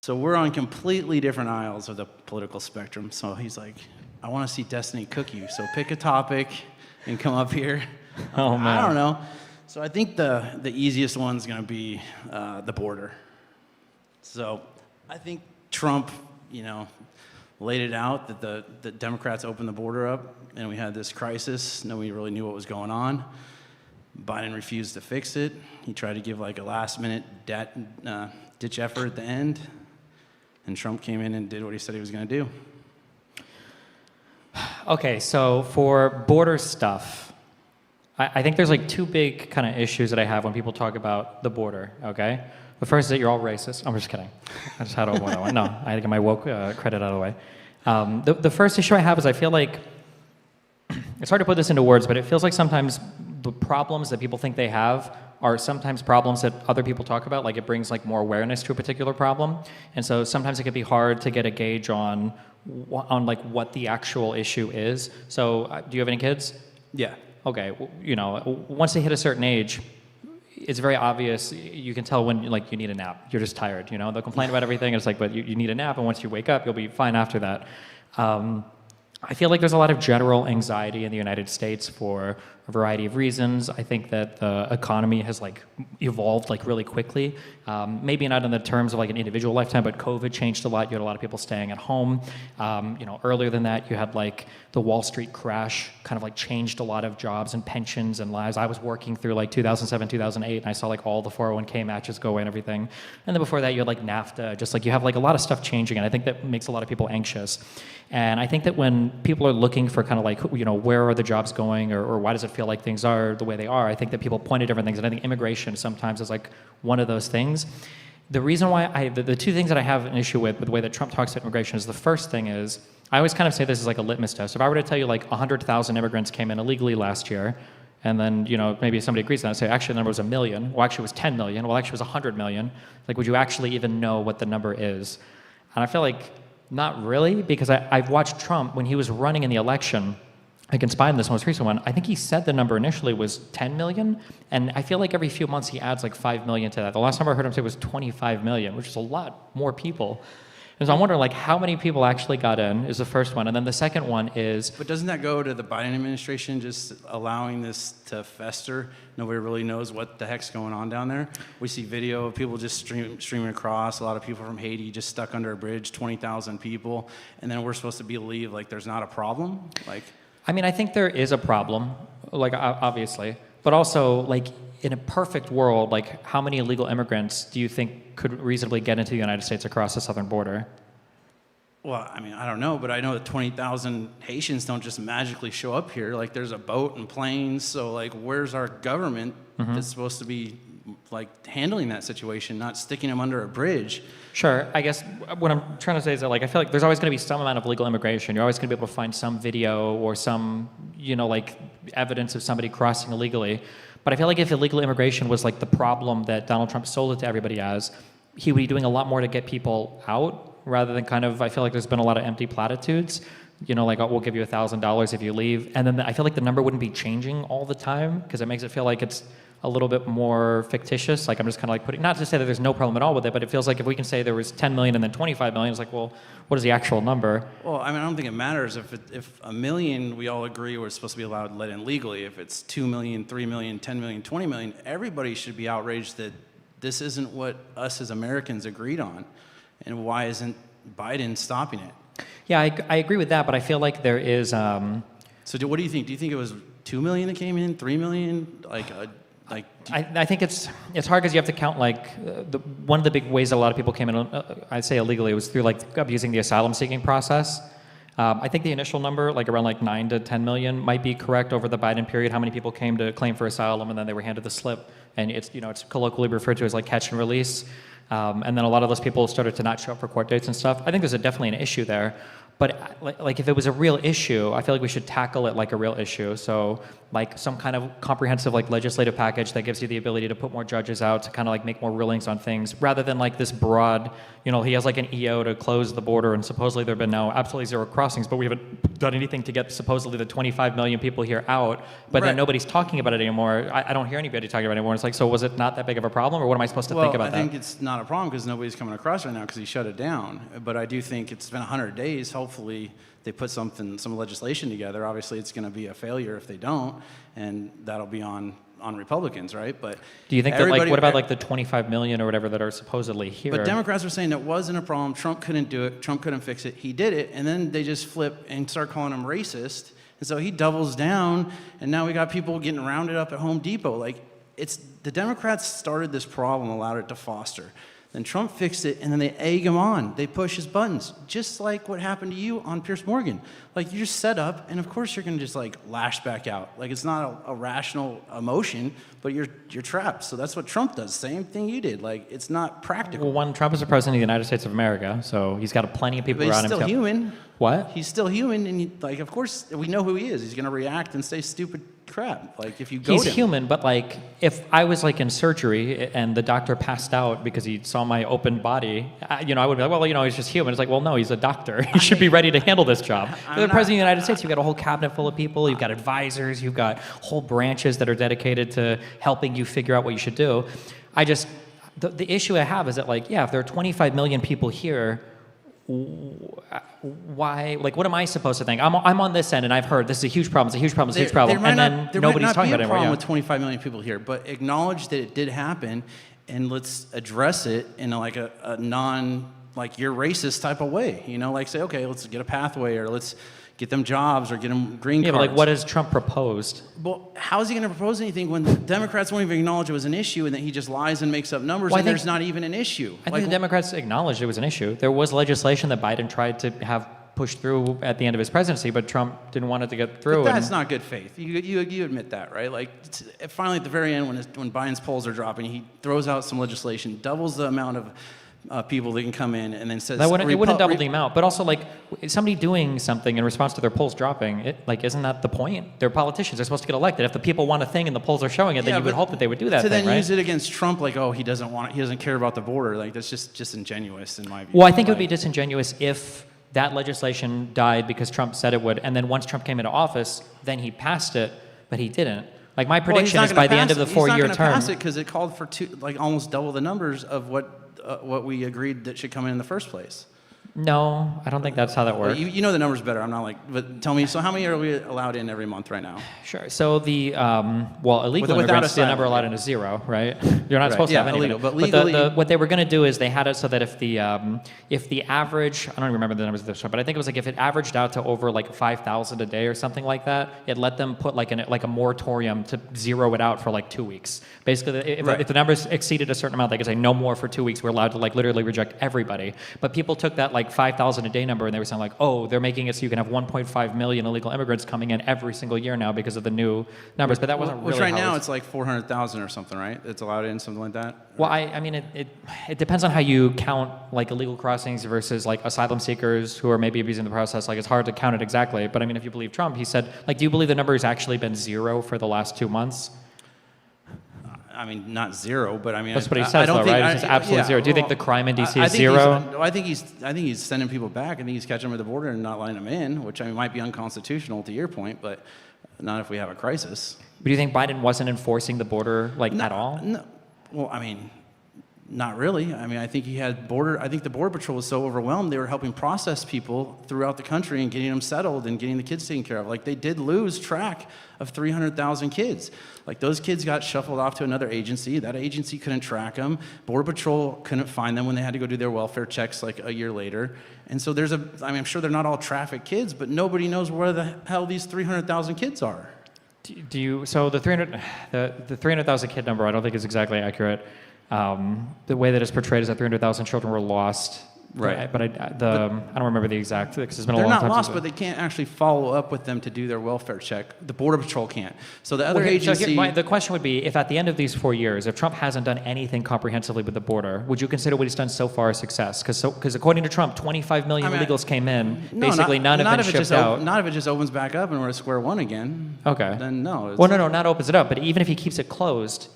So we're on completely different aisles of the political spectrum. So he's like, I want to see Destiny cook you. So pick a topic and come up here. Oh, man. I don't know. So I think the easiest one's going to be the border. So I think Trump, laid it out that the Democrats opened the border up and we had this crisis. Nobody really knew what was going on. Biden refused to fix it. He tried to give like a last-minute ditch effort at the end. And Trump came in and did what he said he was going to do. Okay, so for border stuff, I think there's like two big kind of issues that I have when people talk about the border, okay? The first is that you're all racist. I'm just kidding. I just had to avoid that one. No, I had to get my woke credit out of the way. The first issue I have is I feel like, it's hard to put this into words, but it feels like sometimes the problems that people think they have are sometimes problems that other people talk about, like it brings like more awareness to a particular problem. And so sometimes it can be hard to get a gauge on like what the actual issue is. So do you have any kids? Yeah. Okay, once they hit a certain age, it's very obvious. You can tell when like you need a nap. You're just tired, They'll complain about everything. It's like, but you need a nap, and once you wake up, you'll be fine after that. I feel like there's a lot of general anxiety in the United States for a variety of reasons. I think that the economy has like evolved like really quickly. Maybe not in the terms of like an individual lifetime, but COVID changed a lot. You had a lot of people staying at home. Earlier than that, you had like the Wall Street crash kind of like changed a lot of jobs and pensions and lives. I was working through like 2007, 2008, and I saw like all the 401k matches go away and everything. And then before that, you had like NAFTA, just like you have like a lot of stuff changing, and I think that makes a lot of people anxious. And I think that when people are looking for kind of like, where are the jobs going, or why does it feel like things are the way they are, I think that people point at different things, and I think immigration sometimes is like one of those things. The reason why the two things that I have an issue with the way that Trump talks about immigration is the first thing is, I always kind of say this is like a litmus test. If I were to tell you like 100,000 immigrants came in illegally last year, and then, maybe somebody agrees with that and say, actually the number was 1 million, well actually it was 10 million, well actually it was 100 million, like would you actually even know what the number is? And I feel like not really, because I've watched Trump when he was running in the election against Biden, this most recent one. I think he said the number initially was 10 million, and I feel like every few months he adds like 5 million to that. The last time I heard him say was 25 million, which is a lot more people. And so I'm wondering, like, how many people actually got in is the first one, and then the second one is... But doesn't that go to the Biden administration just allowing this to fester? Nobody really knows what the heck's going on down there. We see video of people just streaming across, a lot of people from Haiti just stuck under a bridge, 20,000 people, and then we're supposed to believe, like, there's not a problem? Like... I mean, I think there is a problem, like, obviously, but also, like, in a perfect world, like, how many illegal immigrants do you think could reasonably get into the United States across the southern border? Well, I mean, I don't know, but I know that 20,000 Haitians don't just magically show up here. Like, there's a boat and planes, so, like, where's our government that's supposed to be, like, handling that situation, not sticking them under a bridge? Sure. I guess what I'm trying to say is that, like, I feel like there's always going to be some amount of legal immigration. You're always going to be able to find some video or some, like, evidence of somebody crossing illegally. But I feel like if illegal immigration was, like, the problem that Donald Trump sold it to everybody as, he would be doing a lot more to get people out rather than kind of, I feel like there's been a lot of empty platitudes. Like, oh, we'll give you $1,000 if you leave. And then I feel like the number wouldn't be changing all the time because it makes it feel like it's a little bit more fictitious. Like, I'm just kind of like putting, not to say that there's no problem at all with it, but it feels like if we can say there was 10 million and then 25 million, it's like, well, what is the actual number? Well, I mean, I don't think it matters if 1 million we all agree we're supposed to be allowed to let in legally. If it's 2 million, 3 million, 10 million, 20 million, everybody should be outraged that this isn't what us as Americans agreed on. And why isn't Biden stopping it? Yeah, I agree with that, but I feel like there is... So what do you think? Do you think it was 2 million that came in, 3 million? I think it's hard because you have to count, like, one of the big ways that a lot of people came in, I'd say illegally, was through, like, abusing the asylum-seeking process. I think the initial number, like around like 9 to 10 million, might be correct over the Biden period, how many people came to claim for asylum and then they were handed the slip. And it's, it's colloquially referred to as like catch and release. And then a lot of those people started to not show up for court dates and stuff. I think there's definitely an issue there. But like if it was a real issue, I feel like we should tackle it like a real issue. So like some kind of comprehensive like legislative package that gives you the ability to put more judges out to kind of like make more rulings on things, rather than like this broad, he has like an EO to close the border, and supposedly there have been now absolutely zero crossings, but we haven't done anything to get supposedly the 25 million people here out. But then nobody's talking about it anymore. I don't hear anybody talking about it anymore. It's like, so was it not that big of a problem, or what am I supposed to think about that? I think it's not a problem because nobody's coming across right now because he shut it down. But I do think it's been 100 days. Hopefully they put some legislation together. Obviously it's going to be a failure if they don't, and that'll be on Republicans, right? But do you think that, like, what about like the 25 million or whatever that are supposedly here? But Democrats were saying it wasn't a problem. Trump couldn't do it. Trump couldn't fix it. He did it, and then they just flip and start calling him racist. And so he doubles down, and now we got people getting rounded up at Home Depot. Like, it's the Democrats started this problem, allowed it to foster. Then Trump fixed it, and then they egg him on. They push his buttons, just like what happened to you on Piers Morgan. Like, you're just set up, and of course you're going to just like lash back out. Like, it's not a rational emotion, but you're trapped. So that's what Trump does. Same thing you did. Like, it's not practical. Well, one, Trump is the president of the United States of America, so he's got plenty of people but around him. He's still human. What? He's still human, and like, of course, we know who he is. He's going to react and say stupid crap. Like, if you go He's to him. human, but like, if I was like in surgery and the doctor passed out because he saw my open body, I would be like, well, he's just human. It's like, well, no, he's a doctor. He should be ready to handle this job. You're the president of the United States. You've got a whole cabinet full of people. You've got advisors. You've got whole branches that are dedicated to helping you figure out what you should do. The issue I have is that, like, yeah, if there are 25 million people here, why, like, what am I supposed to think? I'm on this end, and I've heard this is a huge problem, it's a huge problem, it's a huge problem, and then nobody's talking about it anymore. There might not be a problem with 25 million people here, but acknowledge that it did happen, and let's address it in like a non, like, you're racist type of way. Like, say, okay, let's get a pathway, or let's get them jobs, or get them green cards. Yeah, but like, what has Trump proposed? Well, how is he going to propose anything when the Democrats won't even acknowledge it was an issue, and that he just lies and makes up numbers, and there's not even an issue? I think the Democrats acknowledged it was an issue. There was legislation that Biden tried to have pushed through at the end of his presidency, but Trump didn't want it to get through. But that's not good faith. You admit that, right? Like, finally at the very end, when Biden's polls are dropping, he throws out some legislation, doubles the amount of people that can come in, and then says it wouldn't double the amount, but also, like, somebody doing something in response to their polls dropping, isn't that the point? They're politicians. They're supposed to get elected. If the people want a thing and the polls are showing it, then you would hope that they would do that to thing, then right? use it against Trump, like, oh, he doesn't care about the border. Like, that's just disingenuous in my view. Well, I think it would be disingenuous if that legislation died because Trump said it would, and then once Trump came into office, then he passed it, but he didn't. Like, my prediction is by the end of the 4-year term. He's not going to pass it because it called for almost double the numbers of what we agreed that should come in the first place. No, I don't think that's how that works. You know the numbers better. I'm not like, but tell me, so how many are we allowed in every month right now? Sure. So the, illegal immigrants, the number allowed in is 0, right? You're not supposed to have any. Illegal, but legally. But what they were going to do is they had it so that if the average, I don't even remember the numbers of this one, but I think it was like if it averaged out to over like 5,000 a day or something like that, it let them put like a moratorium to zero it out for like 2 weeks. Basically, if the numbers exceeded a certain amount, they could say no more for 2 weeks. We're allowed to like literally reject everybody. But people took that like 5,000 a day number and they were saying like, oh, they're making it so you can have 1.5 million illegal immigrants coming in every single year now because of the new numbers. But that wasn't really. Which right now it's like 400,000 or something, right? It's allowed in, something like that. Well, I mean, it depends on how you count like illegal crossings versus like asylum seekers who are maybe abusing the process. Like, it's hard to count it exactly. But I mean, if you believe Trump, he said, like, do you believe the number has actually been 0 for the last 2 months? I mean, not 0, but I mean, that's what he says, though, right? It's just absolute 0. Do you think the crime in DC is 0? I think he's sending people back. I think he's catching them at the border and not letting them in, which I mean might be unconstitutional to your point, but not if we have a crisis. But do you think Biden wasn't enforcing the border at all? No. Well, I mean, not really. I mean, I think the Border Patrol was so overwhelmed, they were helping process people throughout the country and getting them settled and getting the kids taken care of. Like, they did lose track of 300,000 kids. Like, those kids got shuffled off to another agency. That agency couldn't track them. Border Patrol couldn't find them when they had to go do their welfare checks like a year later. And so I'm sure they're not all trafficked kids, but nobody knows where the hell these 300,000 kids are. So the 300,000 kid number, I don't think is exactly accurate. The way that it's portrayed is that 300,000 children were lost Right. But I don't remember the exact, because it's been a They're long not time. lost, since but they can't actually follow up with them to do their welfare check. The Border Patrol can't. So the other Well, agency... the question would be, if at the end of these 4 years, if Trump hasn't done anything comprehensively with the border, would you consider what he's done so far a success? Because according to Trump, 25 million illegals came in. Basically, none have been shipped out. Not if it just opens back up and we're at square one again. Okay. Then no. Well, no, not opens it up. But even if he keeps it closed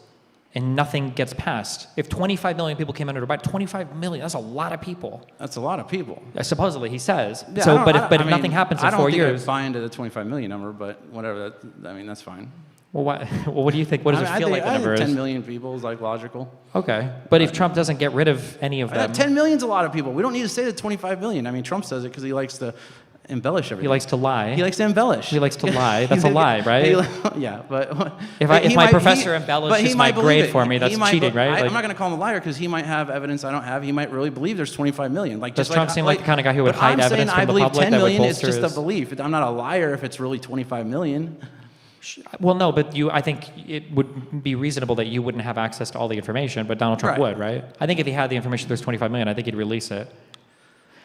and nothing gets passed, if 25 million people came under Biden, 25 million, that's a lot of people. That's a lot of people. Supposedly, he says. Yeah, So, but if mean, nothing happens in 4 I don't years, think I buy into the 25 million number, but whatever. That's fine. well, what do you think? What does it feel like the number is? 10 million people is like logical. Okay, but if Trump doesn't get rid of any of them, 10 million's a lot of people. We don't need to say the 25 million. I mean, Trump says it because he likes to embellish everything. he likes to lie. He likes to embellish. He likes to lie. That's a lie, right? Yeah, but If my professor embellishes my grade for me, that's cheating, right? I'm not going to call him a liar because he might have evidence I don't have. He might really believe there's 25 million. Like, Does Trump seem like the kind of guy who would hide evidence from the public that would bolster I believe 10 million. It's just a his... belief. I'm not a liar if it's really 25 million. Well, no, but I think it would be reasonable that you wouldn't have access to all the information, but Donald Trump would, right? I think if he had the information, there's 25 million, I think he'd release it.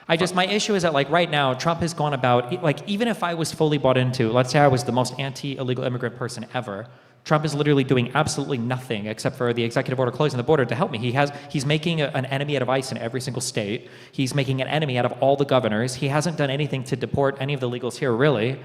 My issue is that, like, right now, Trump has gone about, like, even if I was fully bought into, let's say I was the most anti-illegal immigrant person ever, Trump is literally doing absolutely nothing except for the executive order closing the border to help me. He's making an enemy out of ICE in every single state. He's making an enemy out of all the governors. He hasn't done anything to deport any of the illegals here, really.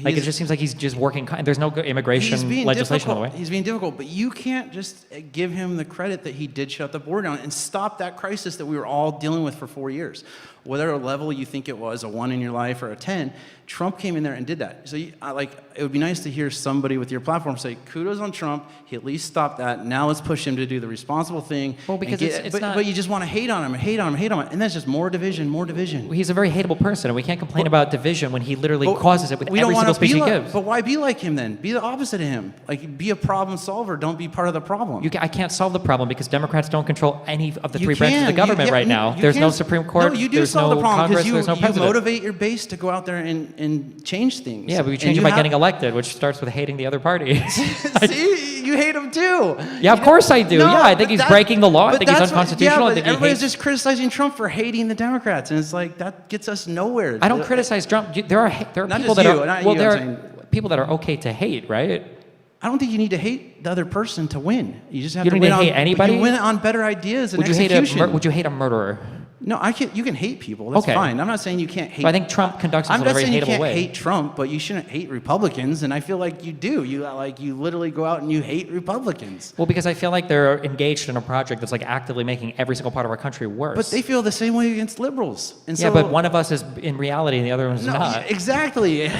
Like, it just seems like he's just working. There's no immigration legislation on the way. He's being difficult, but you can't just give him the credit that he did shut the border down and stop that crisis that we were all dealing with for 4 years. Whatever level you think it was, a 1 in your life or a 10, Trump came in there and did that. So, it would be nice to hear somebody with your platform say, kudos on Trump, he at least stopped that. Now let's push him to do the responsible thing. Well, because but you just want to hate on him, and that's just more division, more division. He's a very hateable person, and we can't complain about division when he literally causes it with every single speech he gives. But why be like him then? Be the opposite of him. Like, be a problem solver. Don't be part of the problem. I can't solve the problem because Democrats don't control any of the three branches of the government right now. There's no Supreme Court. No, you do there's solve no the problem Congress. because There's no president. you motivate your base to go out there and change things. Yeah, but we change it by getting elected, which starts with hating the other party. See, you hate him too. Yeah, of course I do. I think he's breaking the law. I think he's unconstitutional. But everybody's just criticizing Trump for hating the Democrats, and it's like that gets us nowhere. I don't criticize Trump. There are people that are people that are okay to hate, right? I don't think you need to hate the other person to win. You just have to win hate anybody. You win on better ideas and execution. Would you hate a murderer? No, you can hate people. That's fine. I'm not saying you can't hate. But I think Trump conducts himself in a very hateable way. I'm not saying you can't hate Trump, but you shouldn't hate Republicans, and I feel like you do. You literally go out and you hate Republicans. Well, because I feel like they're engaged in a project that's like actively making every single part of our country worse. But they feel the same way against liberals. And yeah, but one of us is in reality and the other one's not. Exactly.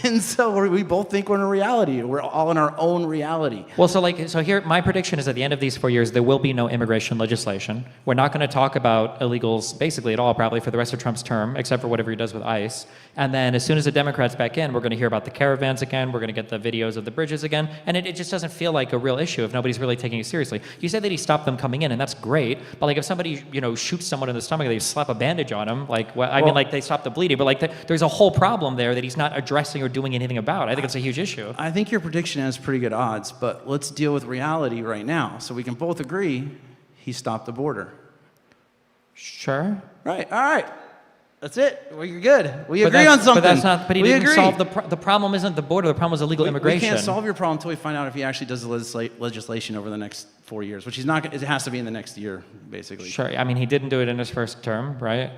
And so we both think we're in a reality. We're all in our own reality. Well, so here, my prediction is at the end of these 4 years, there will be no immigration legislation. We're not going to talk about illegals basically at all, probably for the rest of Trump's term, except for whatever he does with ICE. And then as soon as the Democrats back in, we're going to hear about the caravans again. We're going to get the videos of the bridges again. And it just doesn't feel like a real issue if nobody's really taking it seriously. You say that he stopped them coming in, and that's great. But like if somebody, shoots someone in the stomach, they slap a bandage on him. They stop the bleeding. But there's a whole problem there that he's not addressing or doing anything about. I think it's a huge issue. I think your prediction has pretty good odds, but let's deal with reality right now. So we can both agree he stopped the border. Sure. Right. All right. That's it. Well, you're good. We agree on something. But that's not. But he didn't solve the problem. Isn't the border? The problem is illegal immigration. We can't solve your problem until we find out if he actually does the legislation over the next 4 years, which he's not. It has to be in the next year, basically. Sure. I mean, he didn't do it in his first term, right?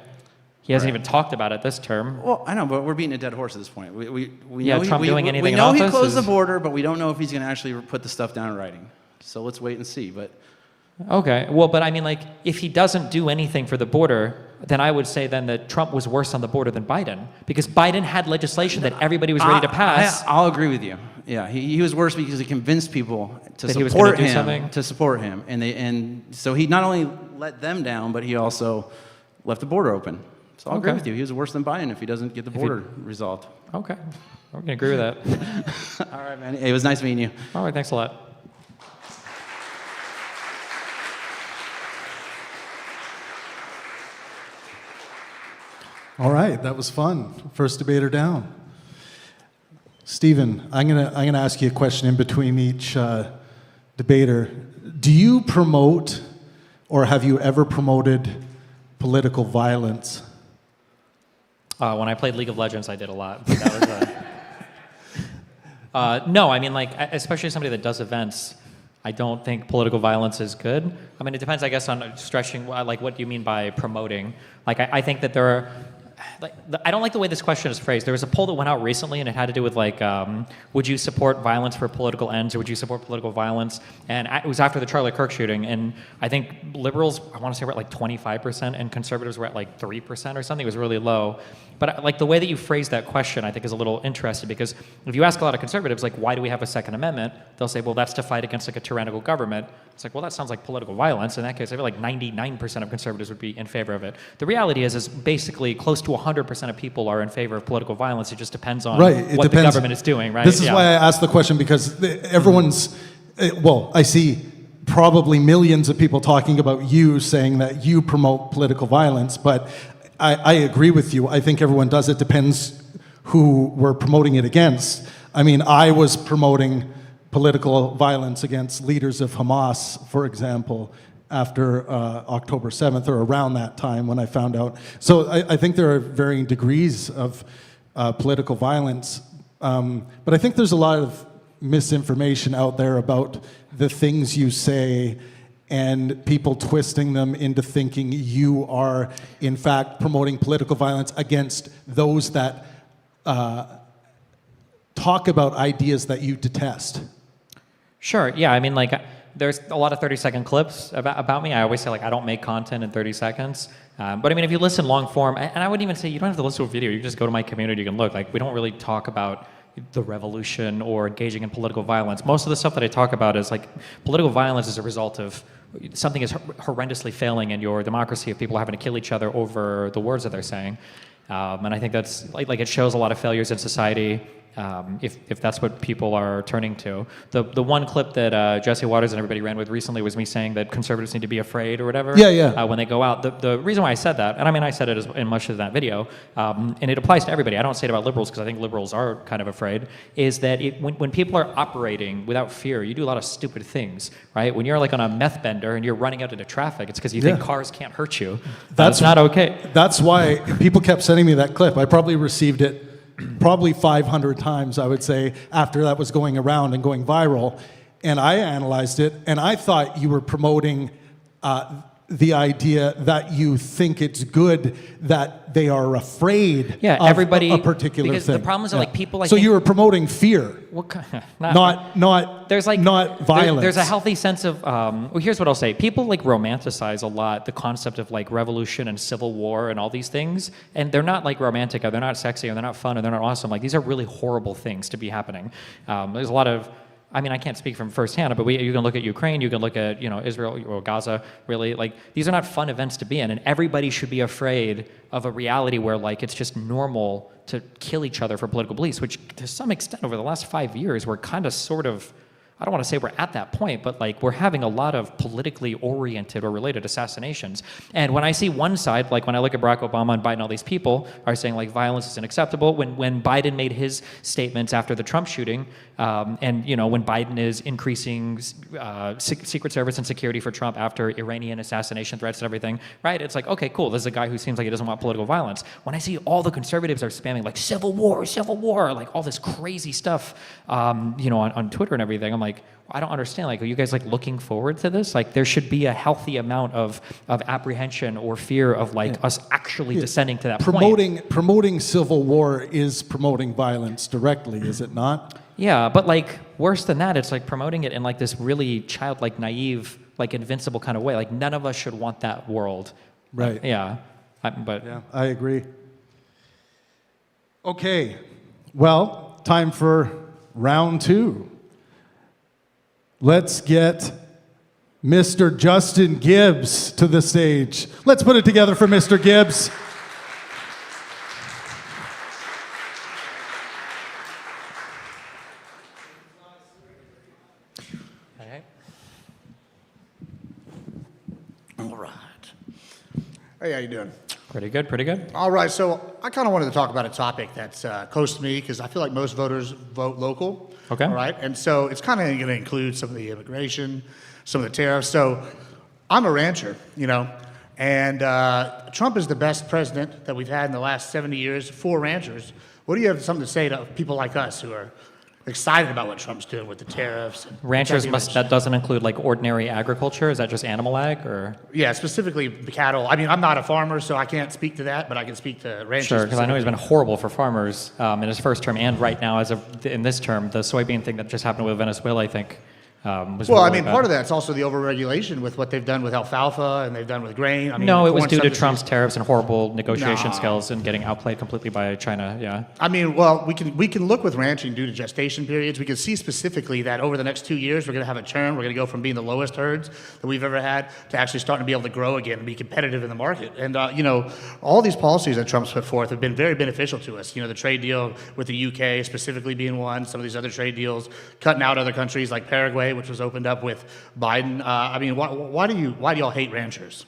He hasn't even talked about it this term. Well, I know, but we're beating a dead horse at this point. We know Trump doing anything in office. We know he closed the border, but we don't know if he's going to actually put the stuff down in writing. So let's wait and see. But okay. Well, but I mean, like, if he doesn't do anything for the border, then I would say then that Trump was worse on the border than Biden, because Biden had legislation that everybody was ready to pass. I'll agree with you. Yeah, he was worse because he convinced people to support him, and so he not only let them down, but he also left the border open. So I'll agree with you. He was worse than Biden if he doesn't get the border resolved. Okay, I'm gonna agree with that. All right, man. It was nice meeting you. All right, thanks a lot. All right, that was fun. First debater down. Stephen, I'm gonna ask you a question in between each debater. Do you promote, or have you ever promoted, political violence? When I played League of Legends, I did a lot. But that was no, I mean, like, especially somebody that does events, I don't think political violence is good. I mean, it depends, I guess, on stretching, like, what do you mean by promoting? Like, I think that there are, like, I don't like the way this question is phrased. There was a poll that went out recently, and it had to do with, like, would you support violence for political ends, or would you support political violence? And it was after the Charlie Kirk shooting, and I think liberals, I want to say, were at like 25%, and conservatives were at like 3% or something. It was really low. But like the way that you phrase that question, I think, is a little interesting, because if you ask a lot of conservatives, like, why do we have a Second Amendment? They'll say, well, that's to fight against like a tyrannical government. It's like, well, that sounds like political violence. In that case, I feel like 99% of conservatives would be in favor of it. The reality is basically close to 100% of people are in favor of political violence. It just depends on what the government is doing, right? This is why I asked the question, because everyone's, well, I see probably millions of people talking about you, saying that you promote political violence, but I agree with you. I think everyone does. It depends who we're promoting it against. I mean, I was promoting political violence against leaders of Hamas, for example, after October 7th, or around that time when I found out. So I think there are varying degrees of political violence. But I think there's a lot of misinformation out there about the things you say, and people twisting them into thinking you are, in fact, promoting political violence against those that talk about ideas that you detest. Sure, yeah, I mean, like, there's a lot of 30-second clips about me. I always say, like, I don't make content in 30 seconds. But I mean, if you listen long form, and I wouldn't even say you don't have to listen to a video, you just go to my community, you can look. Like, we don't really talk about the revolution or engaging in political violence. Most of the stuff that I talk about is like political violence is a result of something is horrendously failing in your democracy, of people having to kill each other over the words that they're saying. And I think that's like it shows a lot of failures in society. If that's what people are turning to. The one clip that Jesse Waters and everybody ran with recently was me saying that conservatives need to be afraid or whatever when they go out. The reason why I said that, and I mean I said it in much of that video, and it applies to everybody. I don't say it about liberals because I think liberals are kind of afraid, is that when people are operating without fear, you do a lot of stupid things, right? When you're like on a meth bender and you're running out into traffic, it's because you think cars can't hurt you. That's not okay. That's why people kept sending me that clip. I probably received it probably 500 times, I would say, after that was going around and going viral. And I analyzed it, and I thought you were promoting the idea that you think it's good that they are afraid of everybody, a particular because thing. the problem is that, like, people, so you were promoting fear, what kind, not there's like not violence. There's a healthy sense of well, here's what I'll say. People like romanticize a lot the concept of like revolution and civil war and all these things, and they're not like romantic, or they're not sexy, or they're not fun, or they're not awesome. Like, these are really horrible things to be happening. There's a lot of, I mean, I can't speak from firsthand, but you can look at Ukraine, you can look at, Israel or Gaza, really. Like, these are not fun events to be in, and everybody should be afraid of a reality where, like, it's just normal to kill each other for political beliefs, which, to some extent, over the last 5 years, we're kind of sort of, I don't want to say we're at that point, but like we're having a lot of politically oriented or related assassinations. And when I see one side, like when I look at Barack Obama and Biden, all these people are saying like violence is unacceptable. When Biden made his statements after the Trump shooting, and when Biden is increasing Secret Service and security for Trump after Iranian assassination threats and everything, right? It's like, okay, cool. This is a guy who seems like he doesn't want political violence. When I see all the conservatives are spamming like civil war, like all this crazy stuff, on Twitter and everything, I'm like, I don't understand. Like, are you guys like looking forward to this? Like, there should be a healthy amount of apprehension or fear of like us actually descending to that point. Promoting civil war is promoting violence directly, is it not? Yeah, but like worse than that, it's like promoting it in like this really childlike, naive, like invincible kind of way. Like, none of us should want that world. Right. Yeah. I agree. Okay. Well, time for round 2. Let's get Mr. Justin Gibbs to the stage. Let's put it together for Mr. Gibbs. All right. Hey, how you doing? Pretty good, pretty good. All right, so I kind of wanted to talk about a topic that's close to me because I feel like most voters vote local. Okay. All right, and so it's kind of going to include some of the immigration, some of the tariffs. So I'm a rancher, And Trump is the best president that we've had in the last 70 years for ranchers. What do you have something to say to people like us who are excited about what Trump's doing with the tariffs? And Ranchers that doesn't include like ordinary agriculture? Is that just animal ag or? Yeah, specifically cattle. I mean, I'm not a farmer, so I can't speak to that, but I can speak to ranchers. Sure, because I know he's been horrible for farmers in his first term and right now in this term. The soybean thing that just happened with Venezuela, I think, was Well, I really mean, bad. part of that's also the overregulation with what they've done with alfalfa and they've done with grain. I mean, No, it was corn due to subsidies. Trump's tariffs and horrible negotiation Nah. skills and getting outplayed completely by China. Yeah. I mean, well, we can look with ranching due to gestation periods. We can see specifically that over the next 2 years, we're going to have a turn. We're going to go from being the lowest herds that we've ever had to actually starting to be able to grow again and be competitive in the market. And, you know, all these policies that Trump's put forth have been very beneficial to us. You know, the trade deal with the UK specifically being one, some of these other trade deals, cutting out other countries like Paraguay, which was opened up with Biden. I mean, why do y'all hate ranchers?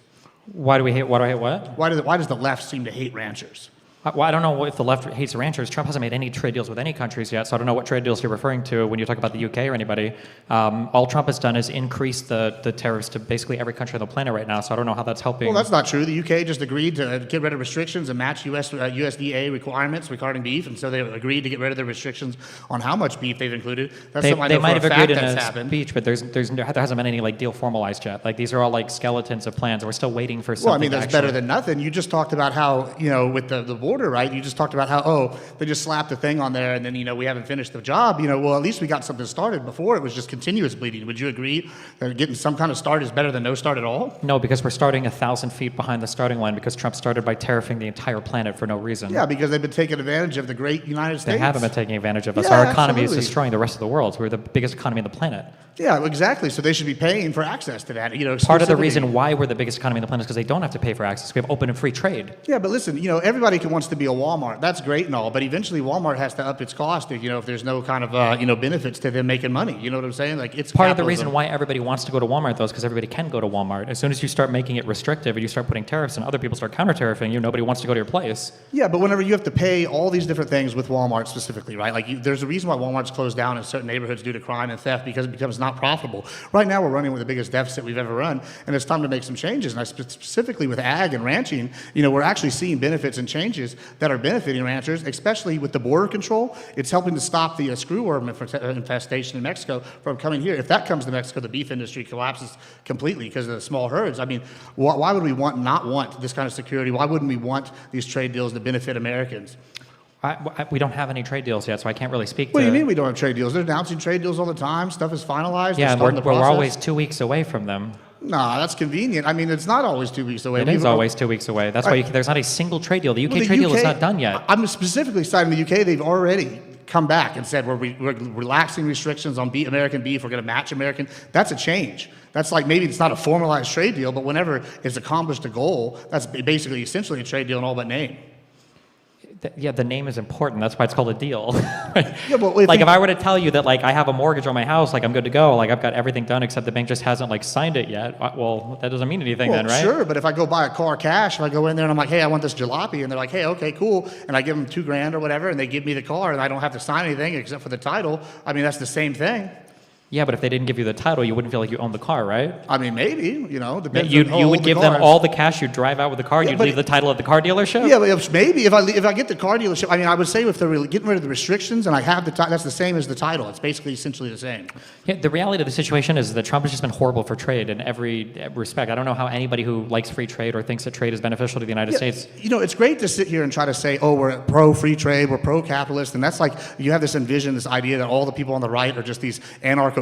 Why do I hate what? Why does the left seem to hate ranchers? Well, I don't know if the left hates ranchers. Trump hasn't made any trade deals with any countries yet, so I don't know what trade deals you're referring to when you talk about the UK or anybody. All Trump has done is increase the tariffs to basically every country on the planet right now, so I don't know how that's helping. Well, that's not true. The UK just agreed to get rid of restrictions and match USDA requirements regarding beef, and so they agreed to get rid of the restrictions on how much beef they've included. That's something I They know might for have a fact agreed in that's a happened. speech, but there hasn't been any like deal formalized yet. Like these are all like skeletons of plans, and we're still waiting for something. Well, I mean, to that's better actually- than nothing. You just talked about how, you know, with the border, right? You just talked about how, oh, they just slapped a thing on there and then, you know, we haven't finished the job. You know, well, at least we got something started. Before it was just continuous bleeding. Would you agree that getting some kind of start is better than no start at all? No, because we're starting 1,000 feet behind the starting line because Trump started by tariffing the entire planet for no reason. Yeah, because they've been taking advantage of the great United States. They haven't been taking advantage of us. Yeah, Our economy absolutely. is destroying the rest of the world. We're the biggest economy on the planet. Yeah, exactly. So they should be paying for access to that. You know, Part of the exclusivity. reason why we're the biggest economy on the planet is because they don't have to pay for access. We have open and free trade. Yeah, but listen, you know, everybody wants to be a Walmart. That's great and all, but eventually Walmart has to up its cost if, you know, if there's no kind of, you know, benefits to them making money. You know what I'm saying? Like, it's Part of the capitalism. reason why everybody wants to go to Walmart, though, is because everybody can go to Walmart. As soon as you start making it restrictive and you start putting tariffs and other people start counter-tariffing you, nobody wants to go to your place. Yeah, but whenever you have to pay all these different things with Walmart specifically, right? Like, there's a reason why Walmart's closed down in certain neighborhoods due to crime and theft because it becomes not profitable. Right now, we're running with the biggest deficit we've ever run, and it's time to make some changes. And specifically with ag and ranching, you know, we're actually seeing benefits and changes that are benefiting ranchers, especially with the border control. It's helping to stop the screwworm infestation in Mexico from coming here. If that comes to Mexico, the beef industry collapses completely because of the small herds. I mean, why would we not want this kind of security? Why wouldn't we want these trade deals to benefit Americans? We don't have any trade deals yet, so I can't really speak What to... do you mean we don't have trade deals? They're announcing trade deals all the time. Stuff is finalized. Yeah, They're and starting the we're process. always 2 weeks away from them. Nah, that's convenient. I mean, it's not always 2 weeks away. It is always 2 weeks away. That's why there's not a single trade deal. The UK Well, trade deal is not done yet. I'm specifically citing the UK. They've already come back and said we're relaxing restrictions on American beef. We're going to match American. That's a change. That's like maybe it's not a formalized trade deal, but whenever it's accomplished a goal, that's basically essentially a trade deal in all but name. Yeah, the name is important. That's why it's called a deal. Yeah, but Like if I were to tell you that like I have a mortgage on my house, like I'm good to go, like I've got everything done except the bank just hasn't like signed it yet. Well, that doesn't mean anything Well, then, right? sure, but if I go buy a car cash, if I go in there and I'm like, hey, I want this jalopy, and they're like, hey, okay, cool, and I give them $2,000 or whatever, and they give me the car, and I don't have to sign anything except for the title, I mean, that's the same thing. Yeah, but if they didn't give you the title, you wouldn't feel like you owned the car, right? I mean, maybe, you know, depends You on how old would the give car them is. all the cash, you'd drive out with the car, Yeah, you'd but- leave the title at the car dealership? Yeah, but maybe if I get the car dealership, I mean, I would say if they're getting rid of the restrictions and I have the title, that's the same as the title. It's basically essentially the same. Yeah, the reality of the situation is that Trump has just been horrible for trade in every respect. I don't know how anybody who likes free trade or thinks that trade is beneficial to the United States. You know, it's great to sit here and try to say, oh, we're pro-free trade, we're pro-capitalist, and that's like, you have this idea that all the people on the right are just these anarcho-capitalists,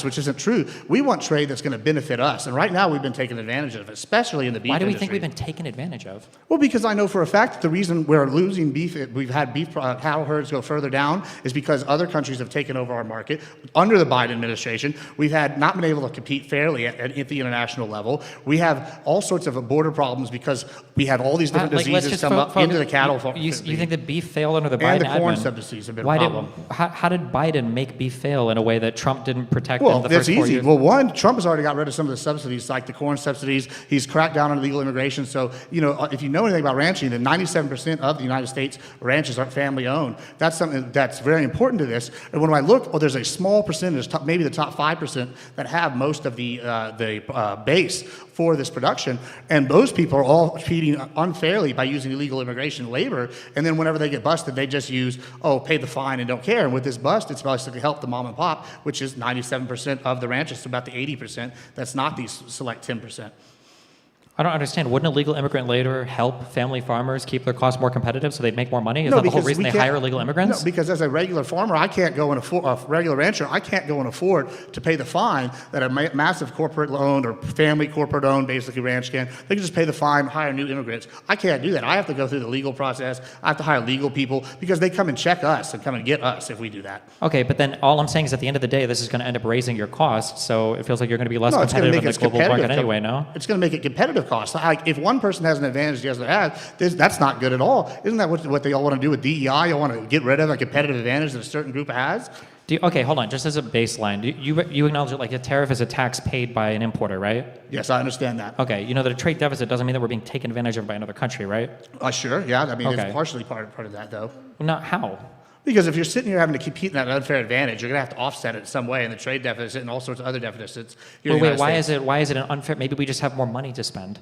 which isn't true. We want trade that's going to benefit us, and right now we've been taken advantage of, especially in the beef Why do we industry. think we've been taken advantage of? Well, because I know for a fact that the reason we're losing beef, we've had beef cattle herds go further down, is because other countries have taken over our market. Under the Biden administration, we've not been able to compete fairly at the international level. We have all sorts of border problems because we had all these different Let's diseases just come up into the cattle farm. You think that beef failed under the Biden and the corn admin? subsidies have been a Why problem. how did Biden make beef fail in a way that Trump didn't didn't protect Well, them the that's first 4 easy. years? Well, one, Trump has already got rid of some of the subsidies, like the corn subsidies. He's cracked down on illegal immigration. So, if you know anything about ranching, then 97% of the United States ranches are family-owned. That's something that's very important to this. And when I look, there's a small percentage, maybe the top 5%, that have most of the base for this production, and those people are all treating unfairly by using illegal immigration labor, and then whenever they get busted, they just use, pay the fine and don't care. And with this bust, it's basically helped the mom and pop, which is 97% of the ranches, so about the 80% that's not these select 10%. I don't understand. Wouldn't a legal immigrant labor help family farmers keep their costs more competitive so they'd make more money? Is that the whole because reason we they can't- hire illegal immigrants? No, because as a regular farmer, I can't go and afford, a regular rancher, I can't go and afford to pay the fine that a massive corporate-owned or family corporate-owned, basically, ranch can. They can just pay the fine, hire new immigrants. I can't do that. I have to go through the legal process. I have to hire legal people because they come and check us and come and get us if we do that. Okay, but then all I'm saying is at the end of the day, this is going to end up raising your costs, so it feels like you're going to be less No, it's going to competitive make in the it global market competitive. anyway, no? It's going to make it competitive costs. Like, if one person has an advantage the other has, that's not good at all. Isn't that what they all want to do with DEI? You want to get rid of a competitive advantage that a certain group has? Okay, hold on. Just as a baseline, you acknowledge that like a tariff is a tax paid by an importer, right? Yes, I understand that. Okay, you know that a trade deficit doesn't mean that we're being taken advantage of by another country, right? Sure, yeah. I mean, Okay. it's partially part of that, though. Well, not how. Because if you're sitting here having to compete in that unfair advantage, you're going to have to offset it in some way in the trade deficit and all sorts of other deficits. Well, wait, why is it an unfair? Maybe we just have more money to spend.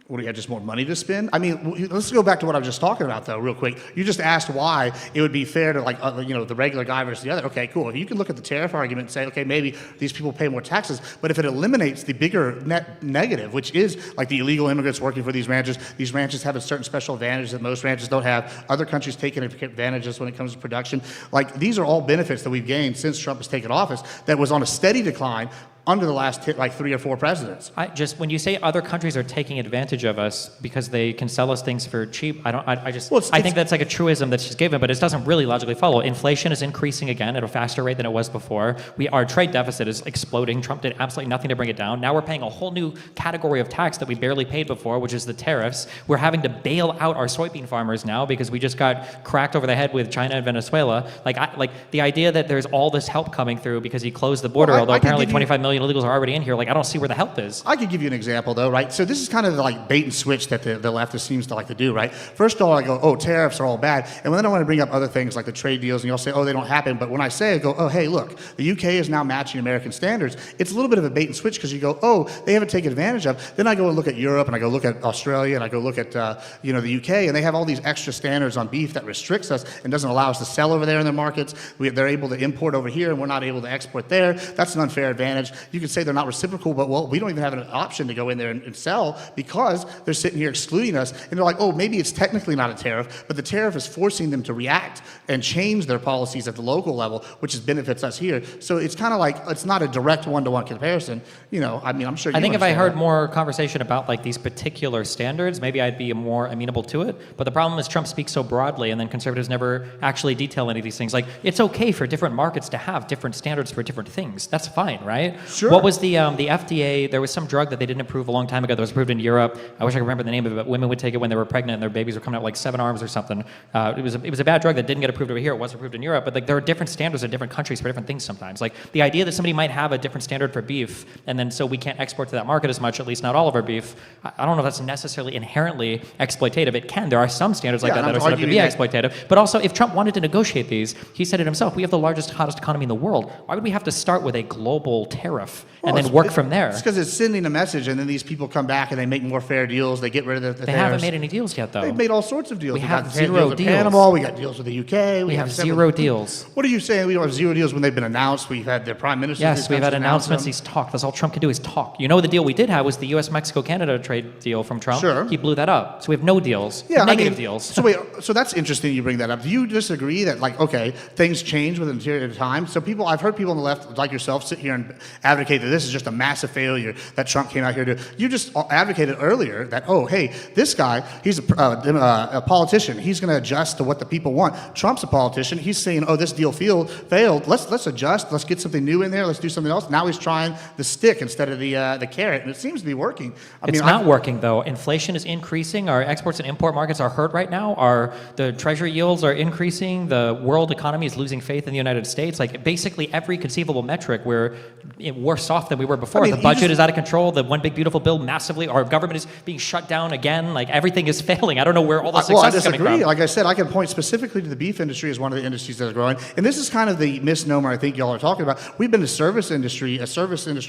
What, do you have just more money to spend? I mean, let's go back to what I was just talking about, though, real quick. You just asked why it would be fair to, the regular guy versus the other. Okay, cool. If you can look at the tariff argument and say, okay, maybe these people pay more taxes, but if it eliminates the bigger net negative, which is like the illegal immigrants working for these ranches have a certain special advantage that most ranches don't have. Other countries taking advantages when it comes to production. Like, these are all benefits that we've gained since Trump has taken office that was on a steady decline under the last 3 or 4 presidents. When you say other countries are taking advantage of us because they can sell us things for cheap, I think that's like a truism that's just given, but it doesn't really logically follow. Inflation is increasing again at a faster rate than it was before. Our trade deficit is exploding. Trump did absolutely nothing to bring it down. Now we're paying a whole new category of tax that we barely paid before, which is the tariffs. We're having to bail out our soybean farmers now because we just got cracked over the head with China and Venezuela. Like the idea that there's all this help coming through because he closed the border, although apparently 25 million illegals are already in here. Like, I don't see where the help is. I could give you an example, though, right? So this is kind of the, bait and switch that the leftist seems to like to do, right? First of all, I go, tariffs are all bad. And then I want to bring up other things like the trade deals, and you'll say, they don't happen. But when I say, I go, hey, look, the UK is now matching American standards. It's a little bit of a bait and switch because you go, they haven't taken advantage of. Then I go and look at Europe, and I go look at Australia, and I go look at, the UK, and they have all these extra standards on beef that restricts us and doesn't allow us to sell over there in their markets. They're able to import over here, and we're not able to export there. That's an unfair advantage. You could say they're not reciprocal, but we don't even have an option to go in there and sell because they're sitting here excluding us. And they're like, maybe it's technically not a tariff, but the tariff is forcing them to react and change their policies at the local level, which benefits us here. So it's kind of like, it's not a direct one-to-one comparison. I'm sure I think if I heard that. more conversation about these particular standards, maybe I'd be more amenable to it. But the problem is Trump speaks so broadly, and then conservatives never actually detail any of these things. Like, it's okay for different markets to have different standards for different things. That's fine, right? Sure. What was the FDA? There was some drug that they didn't approve a long time ago that was approved in Europe. I wish I could remember the name of it, but women would take it when they were pregnant and their babies were coming out like 7 arms or something. It was a bad drug that didn't get approved over here. It was approved in Europe, but there are different standards in different countries for different things sometimes. Like, the idea that somebody might have a different standard for beef, and then so we can't export to that market as much, at least not all of our beef, I don't know if that's necessarily inherently exploitative. It can. There are some standards like that that are set up to be exploitative. But also, if Trump wanted to negotiate these, he said it himself, we have the largest, hottest economy in the world. Why would we have to start with a global tariff and then work from there? It's because it's sending a message, and then these people come back and they make more fair deals. They get rid of the They tariffs. haven't made any deals yet, though. They've made all sorts of deals. We We've have got zero deals with deals. Panama. We got deals with the UK. We have several- zero deals. What are you saying? We don't have zero deals when they've been announced. We've had their prime minister. Yes, we've had announcements. He's talked. That's all Trump can do is talk. You know, the deal we did have was the U.S. Mexico-Canada trade deal from Trump. Sure. He blew that up. So we have no deals. Yeah, Negative deals. So wait, so that's interesting you bring that up. Do you disagree that things change with a period of time? So I've heard people on the left, like yourself, sit here and advocate that this is just a massive failure that Trump came out here to. You just advocated earlier that, oh, hey, this guy, he's a politician. He's going to adjust to what the people want. Trump's a politician. He's saying, oh, this deal failed. Let's adjust. Let's get something new in there. Let's do something else. Now he's trying the stick instead of the carrot, and it seems to be working. It's not working, though. Inflation is increasing. Our exports and import markets are hurt right now. The treasury yields are increasing. The world economy is losing faith in the United States. Like, basically every conceivable metric, we're worse off than we were before. The budget is out of control. The one big beautiful bill massively. Our government is being shut down again. Like, everything is failing. I don't know where all the success is coming from. Like I said, I can point specifically to the beef industry as one of the industries that is growing. And this is kind of the misnomer I think y'all are talking about. We've been a service industry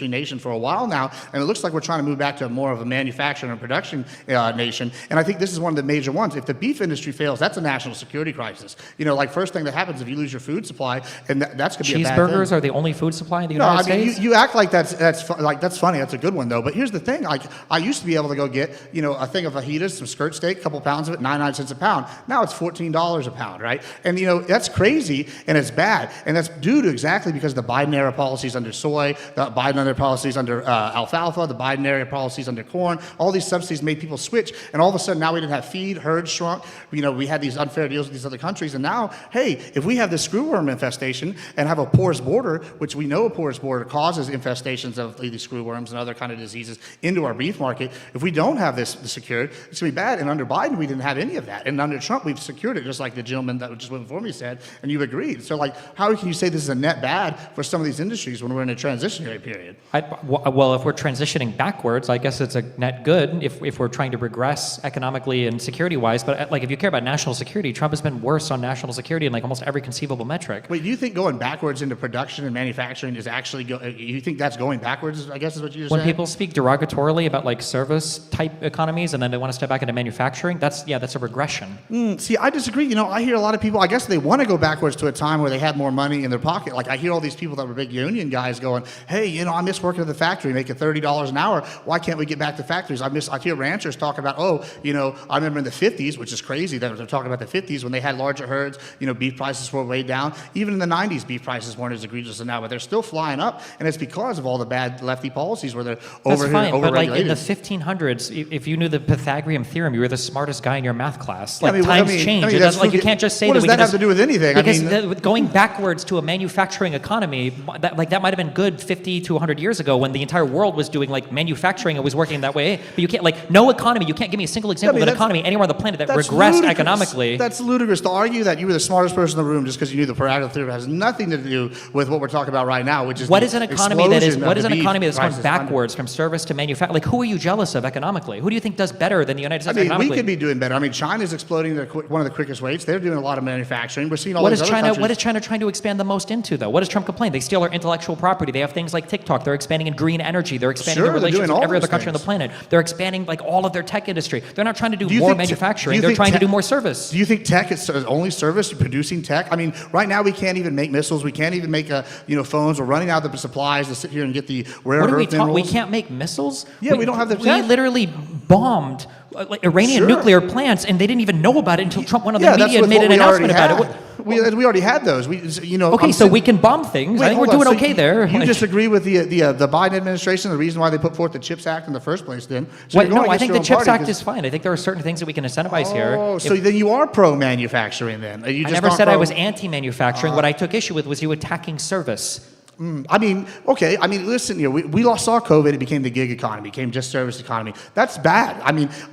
nation for a while now, and it looks like we're trying to move back to more of a manufacturing and production nation. And I think this is one of the major ones. If the beef industry fails, that's a national security crisis. Like, first thing that happens if you lose your food supply, and that's going to be a bad thing. Cheeseburgers are the only food supply in the United States? You act like that's funny. That's a good one, though. But here's the thing. Like, I used to be able to go get, a thing of fajitas, some skirt steak, a couple pounds of it, 99 cents a pound. Now it's $14 a pound, right? And, that's crazy, and it's bad. And that's due to exactly because the Biden-era policies under soy, the Biden-era policies under alfalfa, the Biden-era policies under corn. All these subsidies made people switch, and all of a sudden now we didn't have feed, herds shrunk. We had these unfair deals with these other countries, and now, hey, if we have this screwworm infestation and have a porous border, which we know a porous border causes infestations of these screwworms and other kind of diseases into our beef market, if we don't have this secured, it's going to be bad. And under Biden, we didn't have any of that. And under Trump, we've secured it, just like the gentleman that just went before me said, and you agreed. So, like, how can you say this is a net bad for some of these industries when we're in a transitionary period? Well, if we're transitioning backwards, I guess it's a net good if we're trying to regress economically and security-wise. But, like, if you care about national security, Trump has been worse on national security in, like, almost every conceivable metric. Wait, do you think going backwards into production and manufacturing is actually you think that's going backwards, I guess is what you're saying? When people speak derogatorily about, like, service-type economies and then they want to step back into manufacturing, that's a regression. See, I disagree. I hear a lot of people, I guess they want to go backwards to a time where they had more money in their pocket. Like, I hear all these people that were big union guys going, hey, I miss working at the factory, making $30 an hour. Why can't we get back to factories? I hear ranchers talking about, I remember in the 50s, which is crazy that they're talking about the 50s when they had larger herds, beef prices were way down. Even in the 90s, beef prices weren't as egregious as now, but they're still flying up, and it's because of all the bad lefty policies where they're overregulated. But, like, in the 1500s, if you knew the Pythagorean theorem, you were the smartest guy in your math class. Like, times change. You can't just say what that does that have to do with anything? Because going backwards to a manufacturing economy, that might have been good 50 to 100 years ago when the entire world was doing, like, manufacturing and was working that way. But you can't, like, no economy, you can't give me a single example of an economy anywhere on the planet that regressed economically. That's ludicrous to argue that you were the smartest person in the room just because you knew the Pythagorean theorem. It has nothing to do with what we're talking about right now, which is what is an economy that's going backwards from service to manufacturing? Like, who are you jealous of economically? Who do you think does better than the United States economically? We could be doing better. China's exploding at one of the quickest rates. They're doing a lot of manufacturing. We're seeing all these other countries. What is China trying to expand the most into, though? What does Trump complain? They steal our intellectual property. They have things like TikTok. They're expanding in green energy. They're expanding their relations with every other country on the planet. They're expanding, like, all of their tech industry. They're not trying to do more manufacturing. They're trying to do more service. Do you think tech is only service, producing tech? Right now we can't even make missiles. We can't even make phones. We're running out of the supplies to sit here and get the rare earth minerals. We can't make missiles? Yeah, we don't have the tech. We literally bombed Iranian nuclear plants, and they didn't even know about it until Trump went on the media and made an announcement about it. We already had those. So we can bomb things. I think we're doing okay there. You disagree with the Biden administration, the reason why they put forth the CHIPS Act in the first place then? I think the CHIPS Act is fine. I think there are certain things that we can incentivize here. Oh, so then you are pro-manufacturing then? I never said I was anti-manufacturing. What I took issue with was you attacking service. Listen, we saw COVID. It became the gig economy, became just service economy. That's bad.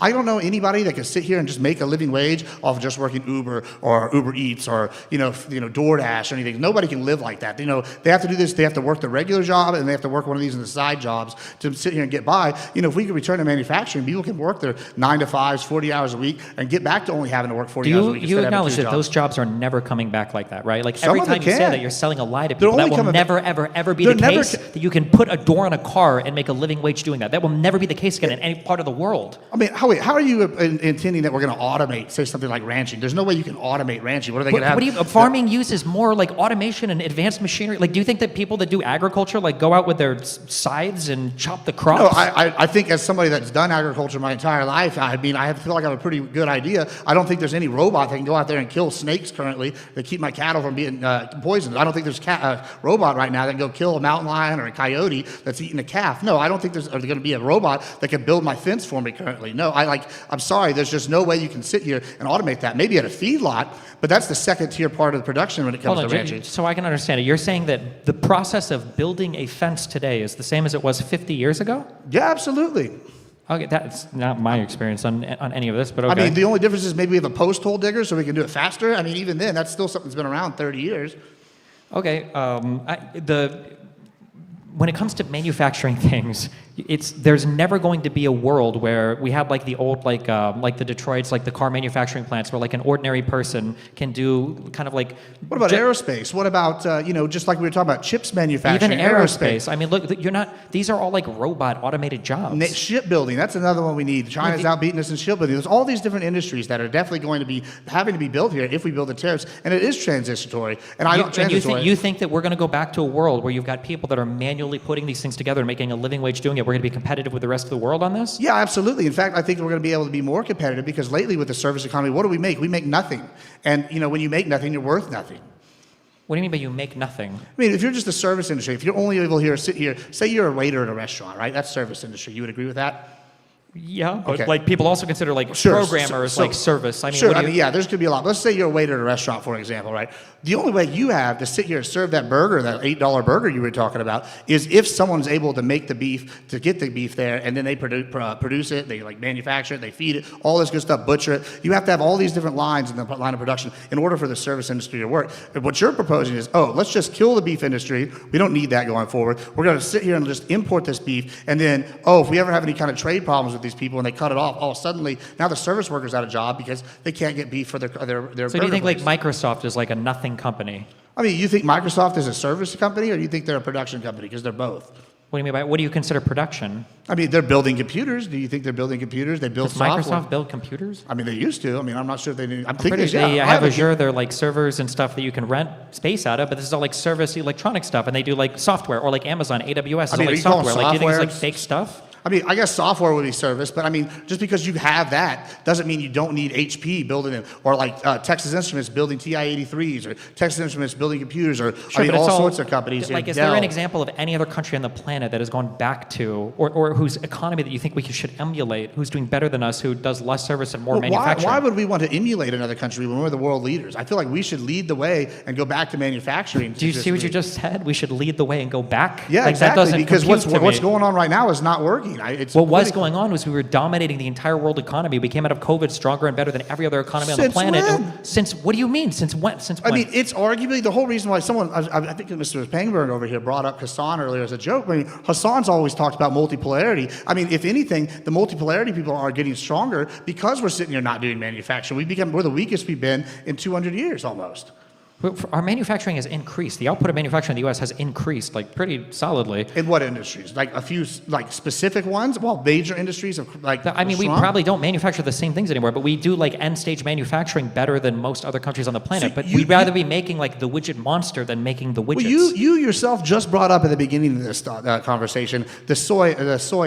I don't know anybody that can sit here and just make a living wage off of just working Uber or Uber Eats or DoorDash or anything. Nobody can live like that. They have to do this. They have to work the regular job and they have to work one of these in the side jobs to sit here and get by. If we could return to manufacturing, people can work their 9 to 5s, 40 hours a week, and get back to only having to work 40 hours a week. Do you acknowledge that those jobs are never coming back like that, right? Like, every time you say that, you're selling a lie to people. That will never, ever be the case that you can put a door on a car and make a living wage doing that. That will never be the case again in any part of the world. How are you intending that we're going to automate, say, something like ranching? There's no way you can automate ranching. What are they going to have? Farming uses more like automation and advanced machinery. Like, do you think that people that do agriculture go out with their scythes and chop the crops? No, I think as somebody that's done agriculture my entire life, I feel like I have a pretty good idea. I don't think there's any robot that can go out there and kill snakes currently that keep my cattle from being poisoned. I don't think there's a robot right now that can go kill a mountain lion or a coyote that's eating a calf. No, I don't think there's going to be a robot that can build my fence for me currently. No, I'm sorry, there's just no way you can sit here and automate that. Maybe at a feedlot, but that's the second tier part of the production when it comes to ranching. So I can understand it. You're saying that the process of building a fence today is the same as it was 50 years ago? Yeah, absolutely. Okay, that's not my experience on any of this, but okay. I mean, the only difference is maybe we have a post hole digger so we can do it faster. I mean, even then, that's still something that's been around 30 years. Okay, when it comes to manufacturing things, there's never going to be a world where we have like the old like the Detroits, like the car manufacturing plants, where like an ordinary person can do kind of like. What about aerospace? What about just like we were talking about chips manufacturing? Even aerospace. I mean, look, you're not. These are all like robot automated jobs. Shipbuilding. That's another one we need. China's outbeating us in shipbuilding. There's all these different industries that are definitely going to be having to be built here if we build the tariffs, and it is transitory. And I don't transitory. You think that we're going to go back to a world where you've got people that are manually putting these things together and making a living wage doing it? We're going to be competitive with the rest of the world on this? Yeah, absolutely. In fact, I think we're going to be able to be more competitive because lately with the service economy, what do we make? We make nothing. And when you make nothing, you're worth nothing. What do you mean by you make nothing? I mean, if you're just a service industry, if you're only able to sit here, say you're a waiter at a restaurant, right? That's service industry. You would agree with that? Yeah, but Okay. like people also consider like programmers like service. I mean, sure. Yeah, there's going to be a lot. Let's say you're a waiter at a restaurant, for example, right? The only way you have to sit here and serve that burger, that $8 burger you were talking about, is if someone's able to make the beef, to get the beef there, and then they produce it, they like manufacture it, they feed it, all this good stuff, butcher it. You have to have all these different lines in the line of production in order for the service industry to work. And what you're proposing is, let's just kill the beef industry. We don't need that going forward. We're going to sit here and just import this beef, and then, if we ever have any kind of trade problems with these people and they cut it off, suddenly now the service worker's out of job because they can't get beef for their So do you think like Microsoft is like a nothing company? I mean, you think Microsoft is a service company, or do you think they're a production company? Because they're both. What do you mean by, what do you consider production? I mean, they're building computers. Do you think they're building computers? They build Does software. Microsoft build computers? I mean, they used to. I mean, I'm not sure if they do. I'm Pretty thinking sure they have a Azure, they're like servers and stuff that you can rent space out of, but this is all like service electronic stuff, and they do like software, or like Amazon, AWS is all like software. Like, do you think it's like fake stuff? I mean, I guess software would be service, but I mean, just because you have that doesn't mean you don't need HP building it, or like Texas Instruments building TI-83s, or Texas Instruments building computers, or Sure, I mean, but it's all sorts of companies. Like, is there an example of any other country on the planet that has gone back to, or whose economy that you think we should emulate, who's doing better than us, who does less service and more manufacturing? Why would we want to emulate another country when we're the world leaders? I feel like we should lead the way and go back to manufacturing. Do you see what you just said? We should lead the way and go back? Yeah, like, exactly. That because doesn't what's going on right now is not working. What was going on was we were dominating the entire world economy. We came out of COVID stronger and better than every other economy on the planet. Since when? What do you mean? Since when? I mean, it's arguably the whole reason why I think Mr. Pangburn over here brought up Hassan earlier as a joke. I mean, Hassan's always talked about multipolarity. I mean, if anything, the multipolarity people are getting stronger because we're sitting here not doing manufacturing. We're the weakest we've been in 200 years almost. Our manufacturing has increased. The output of manufacturing in the U.S. has increased, like, pretty solidly. In what industries? Like a few, like, specific ones? Well, major industries have, like, I mean, we probably don't manufacture the same things anymore, but we do, like, end-stage manufacturing better than most other countries on the planet. But we'd rather be making, like, the widget monster than making the widgets. Well, you yourself just brought up at the beginning of this conversation the soy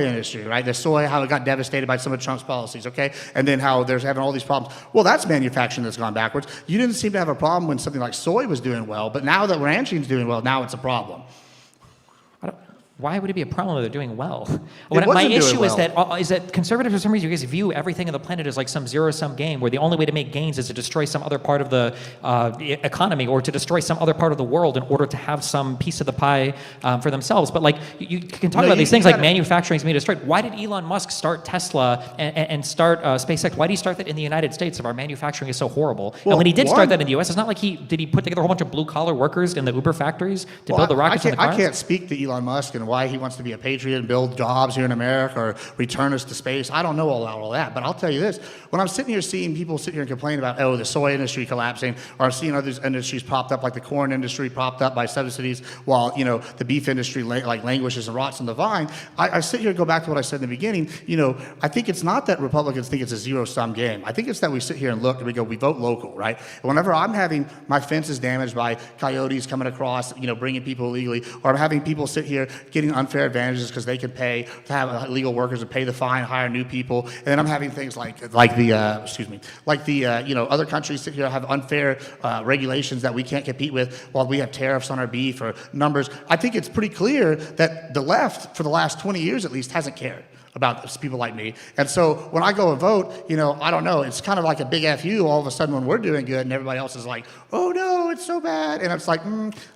industry, right? The soy, how it got devastated by some of Trump's policies, okay? And then how there's having all these problems. Well, that's manufacturing that's gone backwards. You didn't seem to have a problem when something like soy was doing well, but now that ranching's doing well, now it's a problem. Why would it be a problem if they're doing well? My issue is that conservatives, for some reason, you guys view everything on the planet as like some zero-sum game where the only way to make gains is to destroy some other part of the economy or to destroy some other part of the world in order to have some piece of the pie for themselves. But like you can talk about these things like manufacturing is being destroyed. Why did Elon Musk start Tesla and start SpaceX? Why did he start that in the United States if our manufacturing is so horrible? And when he did start that in the U.S., it's not like he put together a whole bunch of blue-collar workers in the Uber factories to build the rockets and the cars? I can't speak to Elon Musk and why he wants to be a patriot and build jobs here in America or return us to space. I don't know all that, but I'll tell you this. When I'm sitting here seeing people sit here and complain about, the soy industry collapsing, or I'm seeing other industries popped up, like the corn industry propped up by subsidies while, the beef industry languishes and rots on the vine, I sit here and go back to what I said in the beginning. I think it's not that Republicans think it's a zero-sum game. I think it's that we sit here and look and we go, we vote local, right? And whenever I'm having my fences damaged by coyotes coming across, bringing people illegally, or I'm having people sit here getting unfair advantages because they can pay to have illegal workers to pay the fine, hire new people, and then I'm having things like the other countries sit here have unfair regulations that we can't compete with while we have tariffs on our beef or numbers. I think it's pretty clear that the left, for the last 20 years at least, hasn't cared about people like me. And so when I go and vote, I don't know, it's kind of like a big FU all of a sudden when we're doing good and everybody else is like, oh no, it's so bad. And it's like,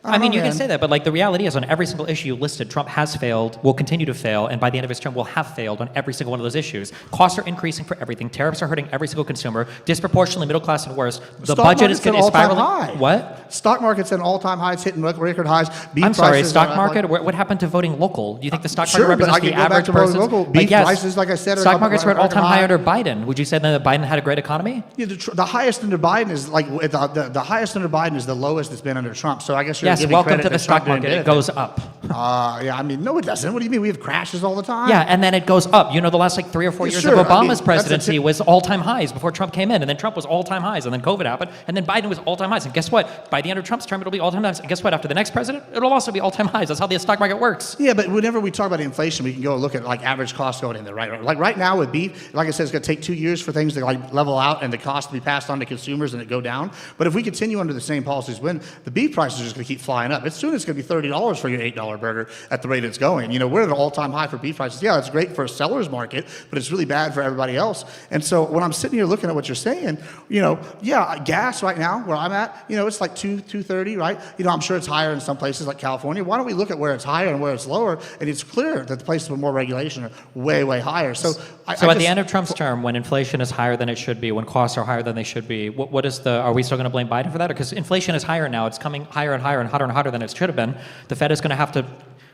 I mean, you can say that, but like the reality is on every single issue you listed, Trump has failed, will continue to fail, and by the end of his term will have failed on every single one of those issues. Costs are increasing for everything. Tariffs are hurting every single consumer, disproportionately middle class and worse. The budget is spiraling. High. What? Stock market's at an all-time high. It's hitting record highs. Beef I'm sorry, prices stock market? What happened to voting local? Do you think the stock market Sure, but I represents could the go back average to voting person? local. Beef prices, like I said, are stock up markets were at record all-time high high. under Biden. Would you say that Biden had a great economy? Yeah, the highest under Biden is like the highest under Biden is the lowest it's been under Trump. So I guess you're Yes, giving welcome credit to the that Trump stock market. didn't It goes up. Yeah, I mean, no, it doesn't. What do you mean? We have crashes all the time. Yeah, and then it goes up. The last like 3 or 4 Yeah, years sure. of I mean, Obama's that's a presidency was all-time highs before Trump came in, and then Trump was all-time highs, and then COVID happened, and then Biden was all-time highs. And guess what? By the end of Trump's term, it'll be all-time highs. And guess what? After the next president, it'll also be all-time highs. That's how the stock market works. Yeah, but whenever we talk about inflation, we can go look at like average costs going in there, right? Like right now with beef, like I said, it's going to take 2 years for things to like level out and the cost to be passed on to consumers and it go down. But if we continue under the same policies, the beef prices are just going to keep flying up. Soon it's going to be $30 for your $8 burger at the rate it's going. We're at an all-time high for beef prices. Yeah, it's great for a seller's market, but it's really bad for everybody else. And so when I'm sitting here looking at what you're saying, gas right now where I'm at, it's like $2.30, right? I'm sure it's higher in some places like California. Why don't we look at where it's higher and where it's lower? And it's clear that the places with more regulation are way, way higher. So at the end of Trump's term, when inflation is higher than it should be, when costs are higher than they should be, are we still going to blame Biden for that? Because inflation is higher now. It's coming higher and higher and hotter than it should have been. The Fed is going to have to,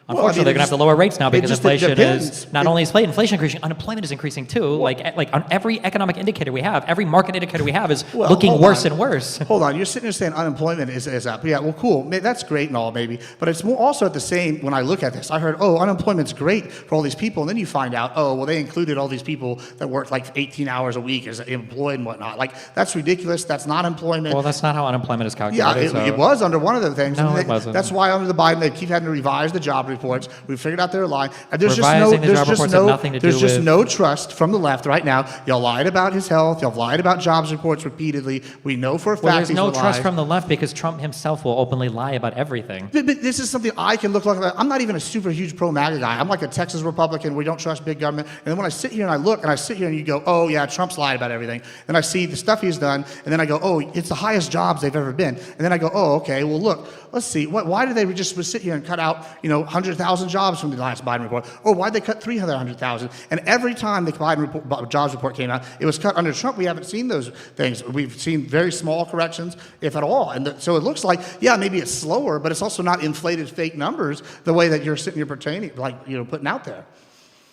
unfortunately, they're going to have to lower rates now because inflation is not only is inflation increasing, unemployment is increasing too. Like on every economic indicator we have, every market indicator we have is looking worse and worse. Hold on, you're sitting there saying unemployment is up. Yeah, well, cool. That's great and all, maybe. But it's more also at the same, when I look at this, I heard, unemployment's great for all these people. And then you find out, they included all these people that worked like 18 hours a week as employed and whatnot. Like, that's ridiculous. That's not employment. Well, that's not how unemployment is calculated. Yeah, it was under one of the things. No, it wasn't. That's why under the Biden, they keep having to revise the job reports. We figured out they're lying. And there's Revising the job reports have nothing to do there's just with- no trust from the left right now. Y'all lied about his health. Y'all lied about jobs reports repeatedly. We know for a fact There's these no were trust lies. from the left because Trump himself will openly lie about everything. But this is something I can look like. I'm not even a super huge pro-MAGA guy. I'm like a Texas Republican. We don't trust big government. And then when I sit here and I look and I sit here and you go, oh yeah, Trump's lied about everything. And I see the stuff he's done. And then I go, oh, it's the highest jobs they've ever been. And then I go, oh, okay, well look, let's see. Why did they just sit here and cut out 100,000 jobs from the last Biden report? Or why'd they cut 300,000? And every time the Biden jobs report came out, it was cut under Trump. We haven't seen those things. We've seen very small corrections, if at all. And so it looks like, yeah, maybe it's slower, but it's also not inflated fake numbers the way that you're sitting here pertaining, putting out there.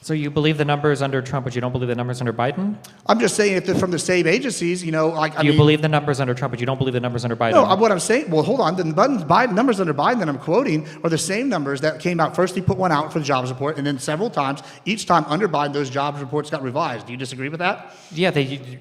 So you believe the numbers under Trump, but you don't believe the numbers under Biden? I'm just saying if they're from the same agencies, You believe the numbers under Trump, but you don't believe the numbers under Biden? No, what I'm saying, well, hold on. The Biden numbers under Biden that I'm quoting are the same numbers that came out. First, he put one out for the jobs report, and then several times, each time under Biden, those jobs reports got revised. Do you disagree with that? Yeah,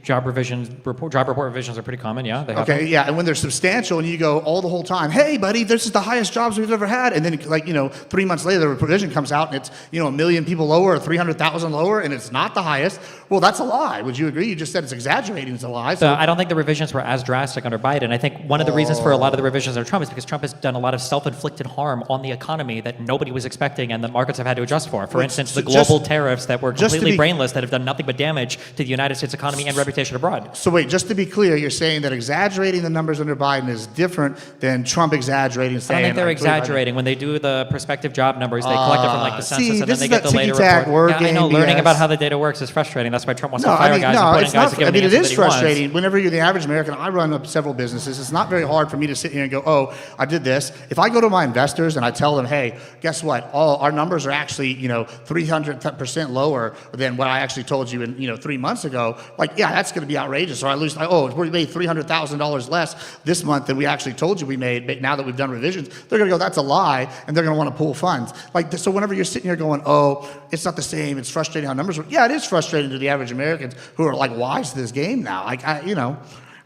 job report revisions are pretty common. Yeah, they happen. Okay, yeah, and when they're substantial, and you go all the whole time, hey, buddy, this is the highest jobs we've ever had, and then 3 months later, the revision comes out, and it's 1 million people lower, or 300,000 lower, and it's not the highest. Well, that's a lie. Would you agree? You just said it's exaggerating. It's a lie. So I don't think the revisions were as drastic under Biden. I think one of the reasons for a lot of the revisions under Trump is because Trump has done a lot of self-inflicted harm on the economy that nobody was expecting and the markets have had to adjust for. For instance, the global tariffs that were completely brainless that have done nothing but damage to the United States economy and reputation abroad. So wait, just to be clear, you're saying that exaggerating the numbers under Biden is different than Trump exaggerating, saying... I don't think they're exaggerating. When they do the prospective job numbers, they collect it from the census and then they get the later report. Yeah, I know, learning about how the data works is frustrating. That's why Trump wants to fire guys and put in guys to give him the answer it is that he wants. frustrating. Whenever you're the average American, I run up several businesses. It's not very hard for me to sit here and go, oh, I did this. If I go to my investors and I tell them, hey, guess what? Our numbers are actually, 300% lower than what I actually told you in, 3 months ago. That's going to be outrageous. Or I lose, we made $300,000 less this month than we actually told you we made. Now that we've done revisions, they're going to go, that's a lie, and they're going to want to pull funds. So whenever you're sitting here going, oh, it's not the same. It's frustrating how numbers work. Yeah, it is frustrating to the average Americans who are wise to this game now.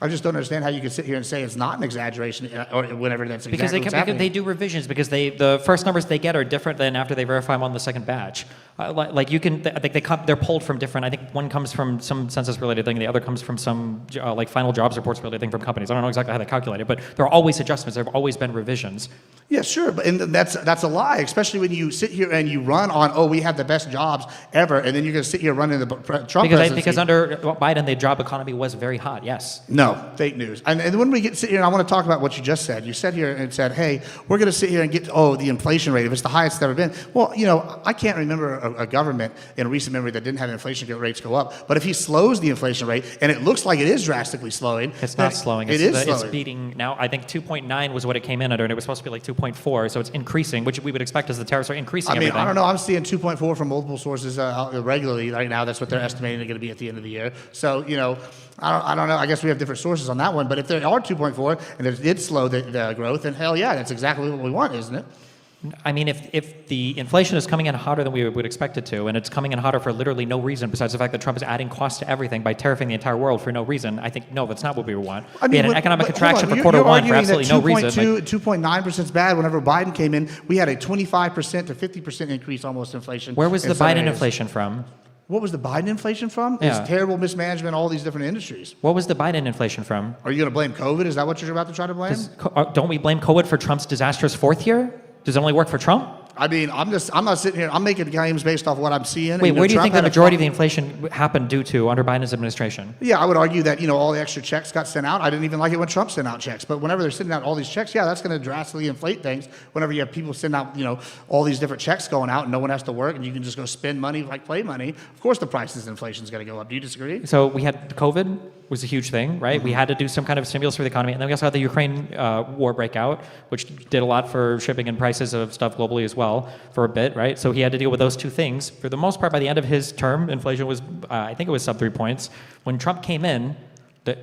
I just don't understand how you could sit here and say it's not an exaggeration or whenever that's Because exactly what's happening. they do revisions because the first numbers they get are different than after they verify them on the second batch. Like you can, I think they're pulled from different. I think one comes from some census-related thing, the other comes from some like final jobs reports-related thing from companies. I don't know exactly how they calculate it, but there are always adjustments. There have always been revisions. Yeah, sure, but and that's a lie, especially when you sit here and you run on, oh, we have the best jobs ever, and then you're going to sit here running the Trump presidency. Because under Biden, the job economy was very hot. Yes. No, fake news. And when we sit here, and I want to talk about what you just said. You sat here and said, hey, we're going to sit here and get, the inflation rate, if it's the highest it's ever been. Well, I can't remember a government in recent memory that didn't have inflation rates go up. But if he slows the inflation rate, and it looks like it is drastically slowing. It's not slowing. It's It's beating now. I think 2.9 was what it came in under, and it was supposed to be like 2.4. So it's increasing, which we would expect as the tariffs are increasing. I mean, everything. I don't know. I'm seeing 2.4 from multiple sources regularly right now. That's what they're estimating they're going to be at the end of the year. So, I don't know. I guess we have different sources on that one. But if there are 2.4 and it did slow the growth, then hell yeah, that's exactly what we want, isn't it? I mean, if the inflation is coming in hotter than we would expect it to, and it's coming in hotter for literally no reason besides the fact that Trump is adding costs to everything by tariffing the entire world for no reason, I think, no, that's not what we want. We had an economic contraction for quarter one for absolutely no reason. 2.9% is bad. Whenever Biden came in, we had a 25% to 50% increase almost inflation. Where was in the some Biden areas. inflation from? What was the Biden inflation from? Yeah. It's terrible mismanagement, all these different industries. What was the Biden inflation from? Are you going to blame COVID? Is that what you're about to try to blame? Don't we blame COVID for Trump's disastrous fourth year? Does it only work for Trump? I mean, I'm not sitting here. I'm making claims based off what I'm seeing. Wait, where do you Trump think the had a majority of the inflation happened due to under Biden's administration? Yeah, I would argue that, all the extra checks got sent out. I didn't even like it when Trump sent out checks. But whenever they're sending out all these checks, yeah, that's going to drastically inflate things. Whenever you have people send out, all these different checks going out and no one has to work and you can just go spend money like play money, of course the prices of inflation is going to go up. Do you disagree? So we had COVID was a huge thing, right? We had to do some kind of stimulus for the economy. And then we also had the Ukraine war break out, which did a lot for shipping and prices of stuff globally as well for a bit, right? So he had to deal with those two things. For the most part, by the end of his term, inflation was, I think it was sub 3 points. When Trump came in,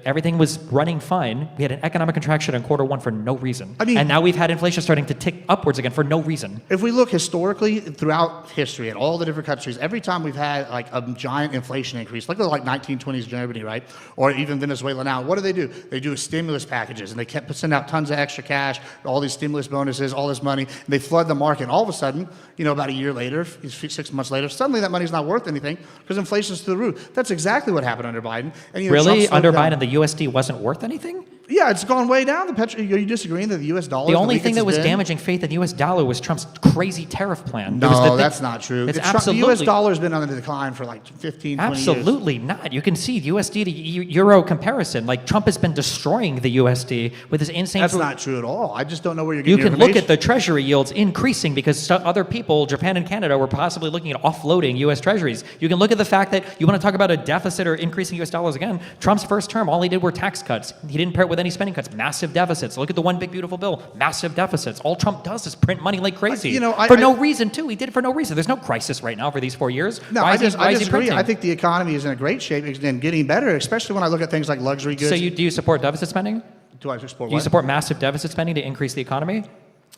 everything was running fine. We had an economic contraction in quarter one for no reason. And now we've had inflation starting to tick upwards again for no reason. If we look historically throughout history at all the different countries, every time we've had like a giant inflation increase, like 1920s Germany, right? Or even Venezuela now, what do? They do stimulus packages and they kept sending out tons of extra cash, all these stimulus bonuses, all this money, and they flood the market. And all of a sudden, about a year later, 6 months later, suddenly that money's not worth anything because inflation's through the roof. That's exactly what happened under Biden. And, really? Under Biden, the USD wasn't worth anything? Yeah, it's gone way down. Are you disagreeing that the U.S. dollar? The only thing that was damaging faith in the U.S. dollar was Trump's crazy tariff plan. No, that's not true. It's absolutely. The U.S. dollar has been on the decline for like 15, 20 years. Absolutely not. You can see USD to euro comparison. Like Trump has been destroying the USD with his insane. That's not true at all. I just don't know where you're getting your information. You can look at the treasury yields increasing because other people, Japan and Canada, were possibly looking at offloading U.S. treasuries. You can look at the fact that you want to talk about a deficit or increasing U.S. dollars again. Trump's first term, all he did were tax cuts. He didn't pair it with any spending cuts. Massive deficits. Look at the one big beautiful bill. Massive deficits. All Trump does is print money like crazy. For no reason too. He did it for no reason. There's no crisis right now for these 4 years. No, I disagree. I think the economy is in a great shape and getting better, especially when I look at things like luxury goods. So do you support deficit spending? Do I support what? Do you support massive deficit spending to increase the economy?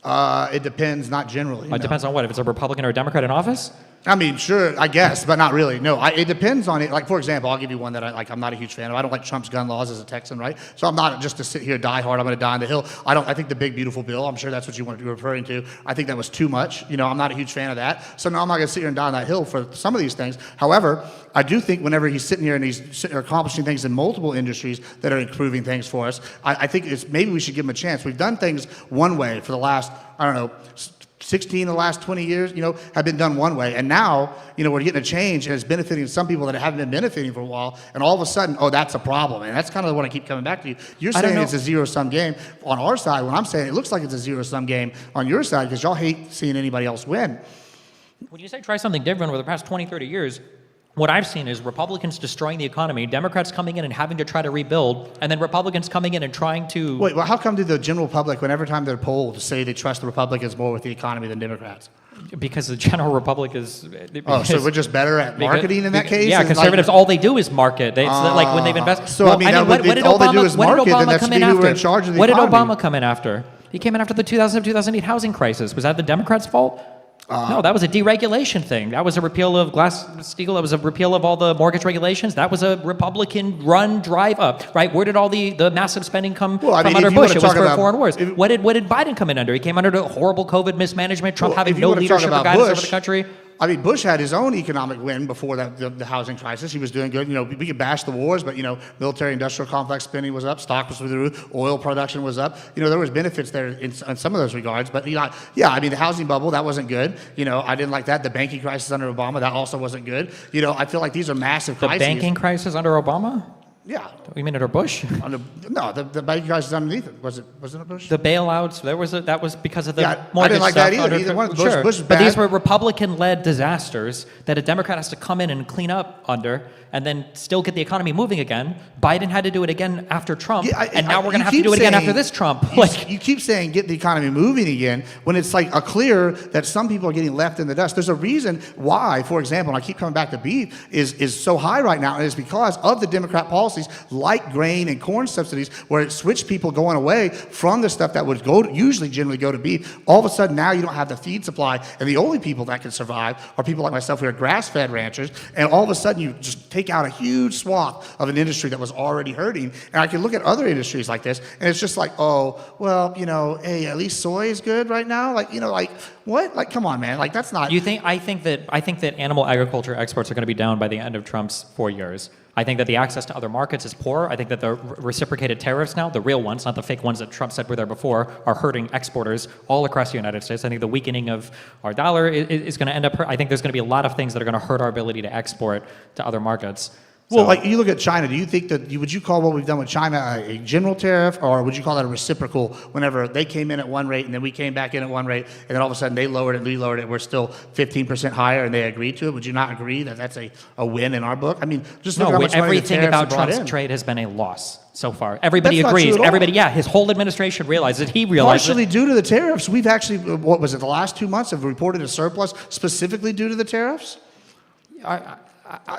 It depends, not generally. It depends on what? If it's a Republican or a Democrat in office? I mean, sure, I guess, but not really. No, it depends on it. Like, for example, I'll give you one that I'm not a huge fan of. I don't like Trump's gun laws as a Texan, right? So I'm not just to sit here die hard. I'm going to die on the Hill. I think the big beautiful bill. I'm sure that's what you want to be referring to. I think that was too much. I'm not a huge fan of that. So no, I'm not going to sit here and die on that hill for some of these things. However, I do think whenever he's sitting here and he's accomplishing things in multiple industries that are improving things for us, I think maybe we should give him a chance. We've done things one way for the last, 16 of the last 20 years, have been done one way. And now, we're getting a change and it's benefiting some people that haven't been benefiting for a while. And all of a sudden, that's a problem. And that's kind of what I keep coming back to you. You're saying it's a zero-sum game on our side. When I'm saying it looks like it's a zero-sum game on your side because y'all hate seeing anybody else win. When you say try something different over the past 20, 30 years, what I've seen is Republicans destroying the economy, Democrats coming in and having to try to rebuild, and then Republicans coming in and trying to... Wait, well, how come do the general public, whenever time they're polled, say they trust the Republicans more with the economy than Democrats? Because the general public is... So we're just better at marketing in that case? Yeah, conservatives, all they do is market. Like when they've invested... So, what did all they do is market, then that's me who are in charge of the economy. What did Obama come in after? He came in after the 2007-2008 housing crisis. Was that the Democrats' fault? No, that was a deregulation thing. That was a repeal of Glass-Steagall. That was a repeal of all the mortgage regulations. That was a Republican-run drive-up, right? Where did all the massive spending come Well, I from mean, under if you Bush? wanna It was talk for about- foreign wars. What did Biden come in under? He came under the horrible COVID mismanagement, Trump Well, having if you no wanna talk leadership or about guidance over Bush, the country. I mean, Bush had his own economic win before the housing crisis. He was doing good. You know, we could bash the wars, but, you know, military-industrial complex spending was up, stock was through the roof, oil production was up. You know, there was benefits there in some of those regards. But, you know, yeah, I mean, the housing bubble, that wasn't good. You know, I didn't like that. The banking crisis under Obama, that also wasn't good. You know, I feel like these are massive The crises. banking crisis under Obama? Yeah. You mean under Bush? No, the banking crisis underneath it. Wasn't it Bush? The bailouts, that was because of the Yeah, I mortgage didn't like stuff that either. under- Either one. Bush Sure, was but these bad. were Republican-led disasters that a Democrat has to come in and clean up under, and then still get the economy moving again. Biden had to do it again after Trump, Yeah, and now we're going to you have to keep do it again saying- after this Trump. You keep saying get the economy moving again when it's like a clear that some people are getting left in the dust. There's a reason why, for example, and I keep coming back to beef, is so high right now, and it's because of the Democrat policies like grain and corn subsidies, where it switched people going away from the stuff that would usually generally go to beef. All of a sudden now you don't have the feed supply, and the only people that can survive are people like myself who are grass-fed ranchers, and all of a sudden you just take out a huge swath of an industry that was already hurting. And I can look at other industries like this, and it's just like, oh, well, you know, hey, at least soy is good right now. Like, you know, like what? Like, come on, man. Like, that's not. I think that animal agriculture exports are going to be down by the end of Trump's 4 years. I think that the access to other markets is poor. I think that the reciprocated tariffs now, the real ones, not the fake ones that Trump said were there before, are hurting exporters all across the United States. I think the weakening of our dollar is going to end up. I think there's going to be a lot of things that are going to hurt our ability to export to other markets. Well, So- like you look at China, do you think that would you call what we've done with China a general tariff, or would you call that a reciprocal? Whenever they came in at one rate and then we came back in at one rate, and then all of a sudden they lowered it, we lowered it, we're still 15% higher, and they agreed to it. Would you not agree that that's a win in our book? I mean, just look at how much money the everything tariffs about have brought Trump's in. trade has been a loss so far. Everybody That's not agrees. true at all. Everybody, yeah, his whole administration realizes. He realized Partially it. due to the tariffs, we've actually, what was it, the last 2 months have reported a surplus specifically due to the tariffs?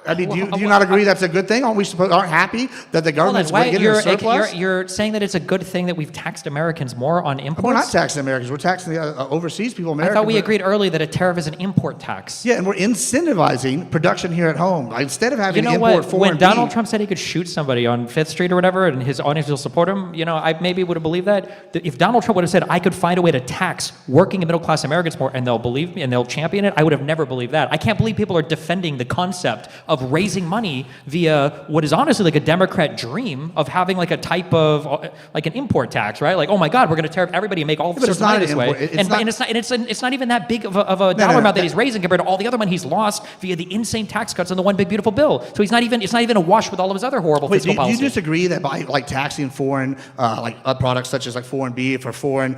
I mean, do you not agree that's a good thing? Aren't happy that the government's getting a surplus? You're saying that it's a good thing that we've taxed Americans more on imports? We're not taxing Americans. We're taxing the overseas people. I thought we agreed early that a tariff is an import tax. Yeah, and we're incentivizing production here at home. Instead of having You know to import what? foreign When Donald beef- Trump said he could shoot somebody on 5th Street or whatever, and his audience will support him, you know, I maybe would have believed that. If Donald Trump would have said, I could find a way to tax working and middle-class Americans more, and they'll believe me, and they'll champion it, I would have never believed that. I can't believe people are defending the concept of raising money via what is honestly like a Democrat dream of having like a type of, like an import tax, right? Like, oh my God, we're going to tariff everybody and make all but it's sorts of money not this an way. import- It's not even that big of a dollar no, amount that he's raising compared to all the other money he's lost via the insane tax cuts and the one big beautiful bill. So it's not even a wash with all of his other horrible Wait, fiscal do policies. you disagree that by like taxing foreign products such as like foreign beef or foreign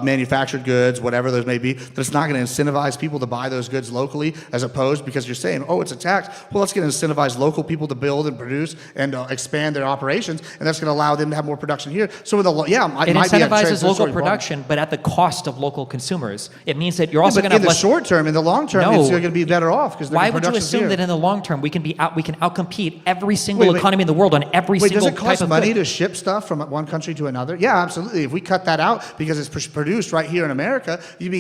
manufactured goods, whatever those may be, that it's not going to incentivize people to buy those goods locally, as opposed because you're saying, oh, it's a tax. Well, that's going to incentivize local people to build and produce and expand their operations, and that's going to allow them to have more production here. So with it It might be a incentivizes local transitory problem. production, but at the cost of local consumers. It means that you're also But going to in have the less. short term, in the long term, No. it's going to be better off because Why would you assume that in the long term we can outcompete every single economy in the world on every Wait, single does it type cost of money good? to ship stuff from one country to another? Yeah, absolutely. If we cut that out because it's produced right here in America,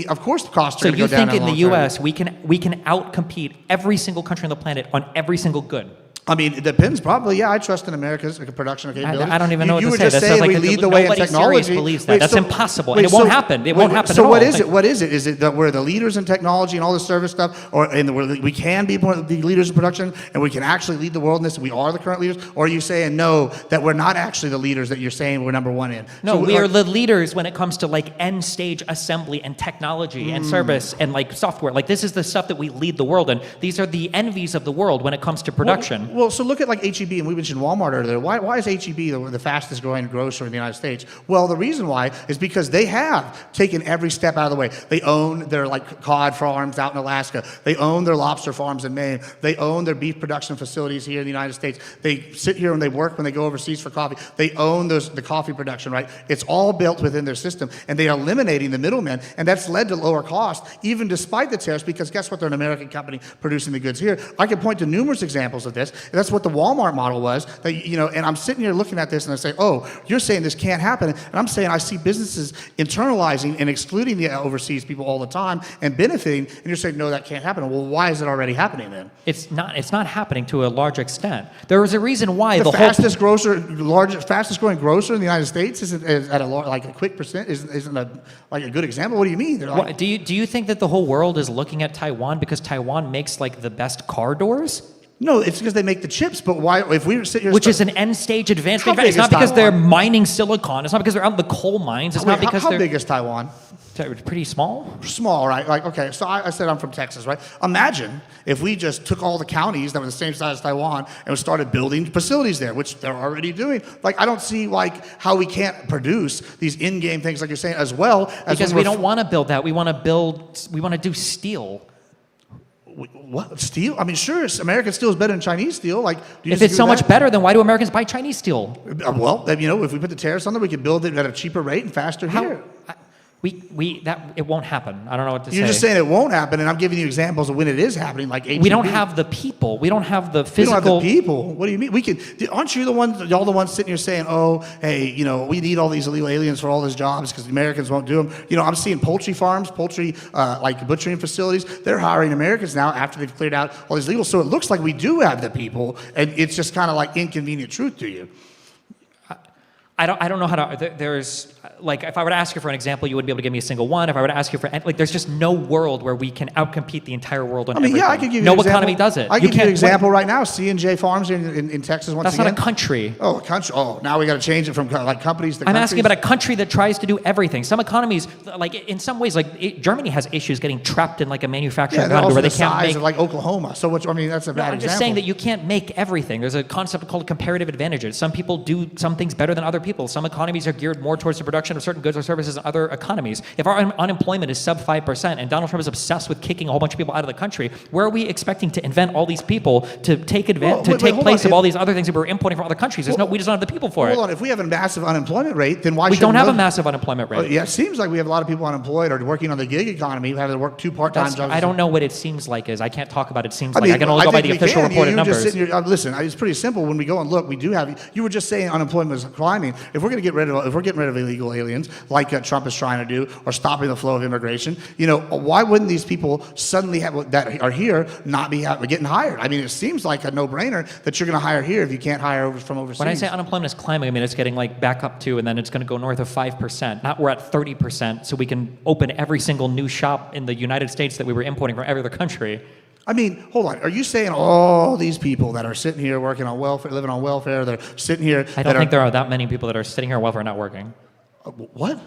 of course the costs are So going to you go down think in the long term. U.S. we can outcompete every single country on the planet on every single good? I mean, it depends. Probably, yeah. I trust in America's production capabilities. I don't even know what you to were say. just That saying sounds we like lead the way in nobody technology. serious believes that. That's impossible, and it so- won't happen. It won't happen So at what all. is it? What is it? Is it that we're the leaders in technology and all this service stuff, or we can be one of the leaders in production and we can actually lead the world in this? We are the current leaders, or are you saying no, that we're not actually the leaders that you're saying we're number one in? No, So we are the leaders when it comes to like end stage assembly and technology and service and like software. Like this is the stuff that we lead the world in. These are the envies of the world when it comes to production. Well, so look at like H-E-B, and we mentioned Walmart earlier. Why is H-E-B the fastest growing grocer in the United States? Well, the reason why is because they have taken every step out of the way. They own their like cod farms out in Alaska. They own their lobster farms in Maine. They own their beef production facilities here in the United States. They sit here and they work when they go overseas for coffee. They own the coffee production, right? It's all built within their system, and they are eliminating the middlemen, and that's led to lower costs, even despite the tariffs, because guess what? They're an American company producing the goods here. I can point to numerous examples of this, That's what the Walmart model was. That, and I'm sitting here looking at this and I say, oh, you're saying this can't happen. And I'm saying I see businesses internalizing and excluding the overseas people all the time and benefiting. And you're saying, no, that can't happen. Well, why is it already happening then? It's not happening to a large extent. There is a reason why The whole fastest growing grocer in the United States is at a quick percent isn't a good example. What do you mean? What, do you think that the whole world is looking at Taiwan because Taiwan makes like the best car doors? No, it's because they make the chips. But why? If we sit here, Which is an end stage advanced How manufacturing. big It's not is because they're Taiwan? mining silicon. It's not because they're out in the coal mines. It's not because how they're big is Taiwan? pretty small. Small, right? Like, okay, so I said I'm from Texas, right? Imagine if we just took all the counties that were the same size as Taiwan and started building facilities there, which they're already doing. Like, I don't see how we can't produce these in-game things like you're saying, as well as Because we don't want to build that. We want to do steel. What, steel? I mean, sure, American steel is better than Chinese steel. Like, do you If it's disagree so with much that? better, then why do Americans buy Chinese steel? Well, if we put the tariffs on there, we could build it at a cheaper rate and faster here. It won't happen. I don't know what to say. You're just saying it won't happen, and I'm giving you examples of when it is happening, like HEB. We don't have the people. We don't have the We don't physical. have the people. What do you mean? Aren't you y'all the ones sitting here saying, oh, hey, we need all these illegal aliens for all those jobs because the Americans won't do them. I'm seeing poultry farms, like butchering facilities. They're hiring Americans now after they've cleared out all these illegals. So it looks like we do have the people, and it's just kind of like inconvenient truth to you. I don't know how to. There's like, if I were to ask you for an example, you wouldn't be able to give me a single one. If I were to ask you for, like, there's just no world where we can outcompete the entire world on everything. Yeah, I could give you no an example. economy does it. I can give you an can't- example right now. C&J Farms in Texas once That's again. not a country. Oh, a country. Oh, now we got to change it from like companies to I'm countries. asking about a country that tries to do everything. Some economies, like in some ways, Germany has issues getting trapped in like a manufacturing they're economy also where the they can't size make. of like Oklahoma. So that's a bad I'm example. just saying that you can't make everything. There's a concept called comparative advantages. Some people do some things better than other people. Some economies are geared more towards the production of certain goods or services than other economies. If our unemployment is sub 5% and Donald Trump is obsessed with kicking a whole bunch of people out of the country, where are we expecting to invent all these people to take place of all these other things that we're importing from other countries? We just don't have the people for it. Hold on. If we have a massive unemployment rate, then why We don't shouldn't have a those- massive unemployment rate. Yeah, it seems like we have a lot of people unemployed or working on the gig economy, having to work 2 part-time jobs. I don't know what it seems like is. I can't talk about it seems I like. mean, I can only go by think the we official can. reported You're numbers. just sitting here, listen, it's pretty simple. When we go and look, we do have. You were just saying unemployment is climbing. If we're getting rid of illegal aliens, like Trump is trying to do, or stopping the flow of immigration, why wouldn't these people suddenly that are here not be getting hired? I mean, it seems like a no-brainer that you're going to hire here if you can't hire from overseas. When I say unemployment is climbing, I mean it's getting like back up to, and then it's going to go north of 5%. Not we're at 30%, so we can open every single new shop in the United States that we were importing from every other country. I mean, hold on. Are you saying all these people that are sitting here working on welfare, living on welfare, they're sitting here? I don't think there are that many people that are sitting here on welfare not working. What?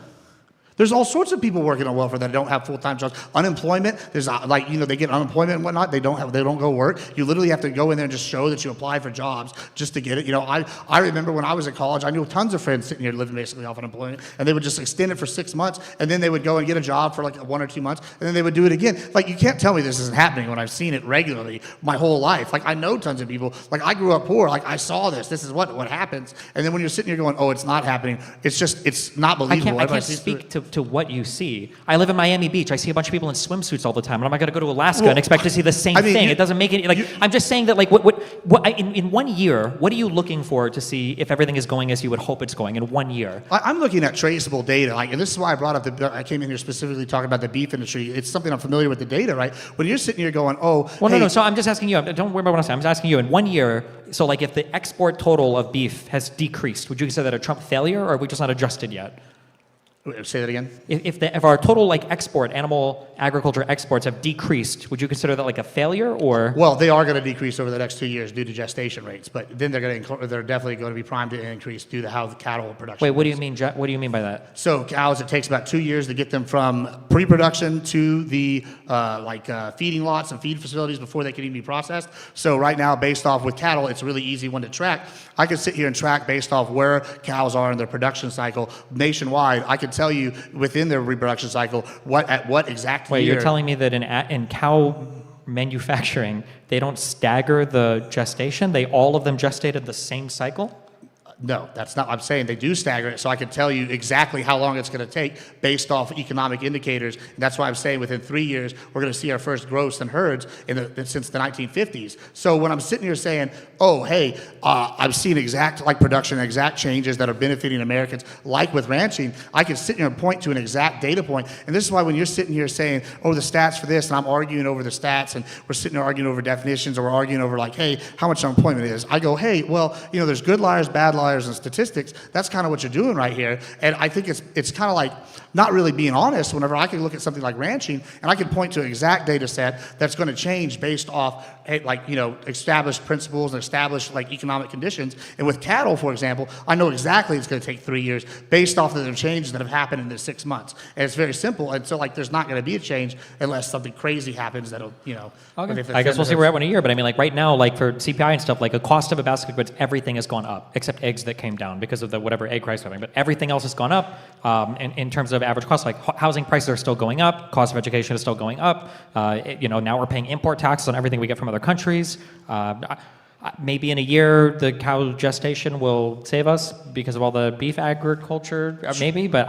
There's all sorts of people working on welfare that don't have full-time jobs. Unemployment, there's they get unemployment and whatnot. They don't go work. You literally have to go in there and just show that you apply for jobs just to get it. I remember when I was in college, I knew tons of friends sitting here living basically off unemployment, and they would just extend it for 6 months, and then they would go and get a job for like 1 or 2 months, and then they would do it again. Like, you can't tell me this isn't happening when I've seen it regularly my whole life. Like, I know tons of people. Like, I grew up poor. Like, I saw this. This is what happens. And then when you're sitting here going, oh, it's not happening, it's not believable. I can't speak to what you see. I live in Miami Beach. I see a bunch of people in swimsuits all the time. And I'm not going to go to Alaska and expect to see the same thing. It doesn't make any, I'm just saying that, in 1 year, what are you looking for to see if everything is going as you would hope it's going in 1 year? I'm looking at traceable data, and this is why I brought up I came in here specifically talking about the beef industry. It's something I'm familiar with the data, right? When you're sitting here going, oh, well, hey, no. So I'm just asking you. Don't worry about what I'm saying. I'm just asking you. In 1 year, so like if the export total of beef has decreased, would you consider that a Trump failure, or are we just not adjusted yet? Say that again. If our total animal agriculture exports have decreased, would you consider that like a failure, or? Well, they are going to decrease over the next 2 years due to gestation rates, but then they're definitely going to be primed to increase due to how the cattle production. Wait, what do you mean? What do you mean by that? So cows, it takes about 2 years to get them from pre-production to the feeding lots and feed facilities before they can even be processed. So right now, based off with cattle, it's a really easy one to track. I could sit here and track based off where cows are in their production cycle nationwide. I could tell you within their reproduction cycle at what exact Wait, year. you're telling me that in cow manufacturing, they don't stagger the gestation? All of them gestated the same cycle? No, that's not what I'm saying. They do stagger it, so I can tell you exactly how long it's going to take based off economic indicators. And that's why I'm saying within 3 years, we're going to see our first growths in herds since the 1950s. So when I'm sitting here saying, oh, hey, I've seen exact production, exact changes that are benefiting Americans, like with ranching, I can sit here and point to an exact data point. And this is why when you're sitting here saying, oh, the stats for this, and I'm arguing over the stats, and we're sitting there arguing over definitions, or we're arguing over hey, how much unemployment is, I go, hey, well, there's good liars, bad liars, and statistics. That's kind of what you're doing right here. And I think it's kind of like not really being honest whenever I can look at something like ranching and I can point to an exact data set that's going to change based off established principles and established economic conditions. And with cattle, for example, I know exactly it's going to take 3 years based off of the changes that have happened in the 6 months. And it's very simple. And so there's not going to be a change unless something crazy happens that'll, Okay. I guess we'll see where we're at in a year. But I mean, right now, for CPI and stuff, the cost of a basket of goods, everything has gone up except eggs that came down because of the whatever egg price having. But everything else has gone up in terms of average costs. Housing prices are still going up. Cost of education is still going up. Now we're paying import taxes on everything we get from other countries. Maybe in a year, the cow gestation will save us because of all the beef agriculture, maybe. But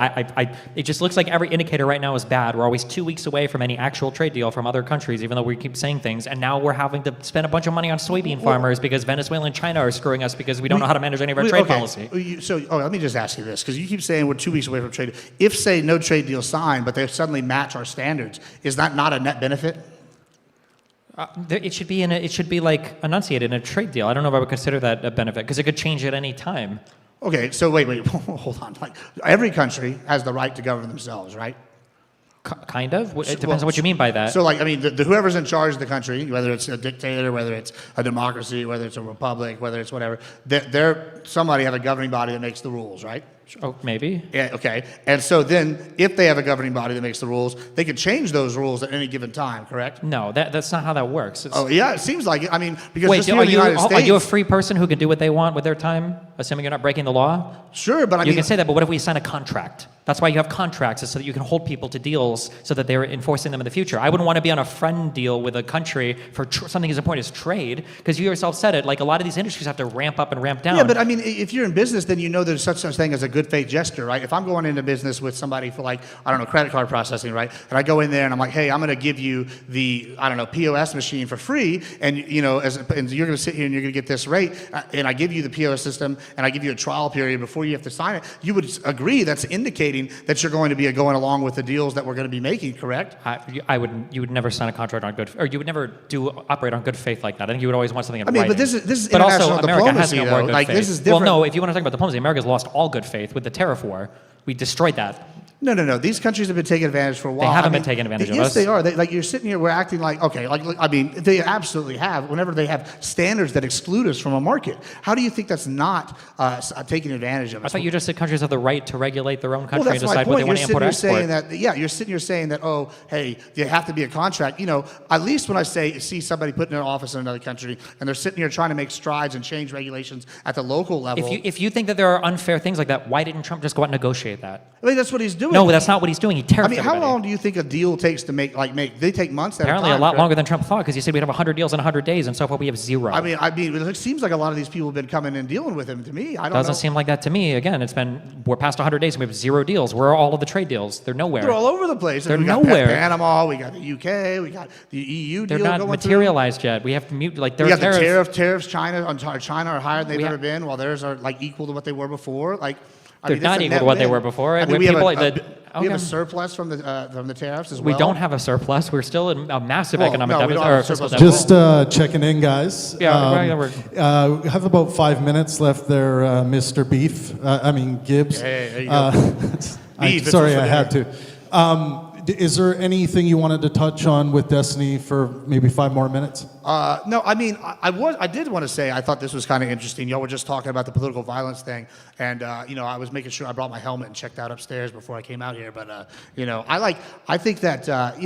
it just looks like every indicator right now is bad. We're always 2 weeks away from any actual trade deal from other countries, even though we keep saying things. And now we're having to spend a bunch of money on soybean farmers because Venezuela and China are screwing us because we don't know how to manage any of our trade policy. Let me just ask you this, because you keep saying we're 2 weeks away from trade. If, say, no trade deal signed, but they suddenly match our standards, is that not a net benefit? It should be enunciated in a trade deal. I don't know if I would consider that a benefit because it could change at any time. Okay, so wait, hold on. Every country has the right to govern themselves, right? Kind of. It depends on what you mean by that. So, whoever's in charge of the country, whether it's a dictator, whether it's a democracy, whether it's a republic, whether it's whatever, somebody have a governing body that makes the rules, right? Oh, maybe. Yeah, okay. And so then, if they have a governing body that makes the rules, they can change those rules at any given time, correct? No, that's not how that works. Oh, yeah, it seems like it. I mean, because wait, just here in the United States... Are you a free person who can do what they want with their time, assuming you're not breaking the law? Sure, but You can say that, but what if we sign a contract? That's why you have contracts, is so that you can hold people to deals so that they're enforcing them in the future. I wouldn't want to be on a friend deal with a country for something as important as trade, because you yourself said it, a lot of these industries have to ramp up and ramp down. Yeah, but I mean, if you're in business, then there's such a thing as a good faith gesture, right? If I'm going into business with somebody for credit card processing, right? And I go in there and I'm like, hey, I'm going to give you the, POS machine for free, and and you're going to sit here and you're going to get this rate, and I give you the POS system, and I give you a trial period before you have to sign it, you would agree that's indicating that you're going to be going along with the deals that we're going to be making, correct? You would never sign a contract on or you would never operate on good faith like that. I think you would always want something in writing. But this is international diplomacy, though. This is different. Well, no, if you want to talk about diplomacy, America's lost all good faith with the tariff war. We destroyed that. No. These countries have been taking advantage for a while. They haven't been taking advantage of us. Yes, they are. You're sitting here, we're acting they absolutely have. Whenever they have standards that exclude us from a market, how do you think that's not taking advantage of us? I thought you just said countries have the right to regulate their own country and that's decide my what they point. want to import or export. You're sitting here saying that, oh, hey, you have to be a contract. At least when I see somebody put in an office in another country and they're sitting here trying to make strides and change regulations at the local level. If you think that there are unfair things like that, why didn't Trump just go out and negotiate that? I mean, that's what he's doing. No, that's not what he's doing. He tariffed how long do you think a deal takes to make? They take months at Apparently a time. A lot longer than Trump thought, because he said we'd have 100 deals in 100 days, and so far we have 0. I mean, it seems like a lot of these people have been coming and dealing with him. To me, I don't know. Doesn't seem like that to me. Again, we're past 100 days and we have 0 deals. Where are all of the trade deals? They're nowhere. They're all over the place. They're we got nowhere. Panama, we got the UK, we got the EU They're deal not going materialized yet. We have we got the tariffs. China are higher than they've ever been, while theirs are equal to what they were before. They're not equal to what they were before. We have a surplus from the tariffs as well. We don't have a surplus. We're still in a massive economic no, we deficit. don't have a surplus. Just checking in, guys. We have about 5 minutes left there, Mr. Beef. Gibbs. Hey, there you go. Sorry, I had to. Is there anything you wanted to touch on with Destiny for maybe 5 more minutes? No, I did want to say I thought this was kind of interesting. Y'all were just talking about the political violence thing, and I was making sure I brought my helmet and checked out upstairs before I came out here. But I think that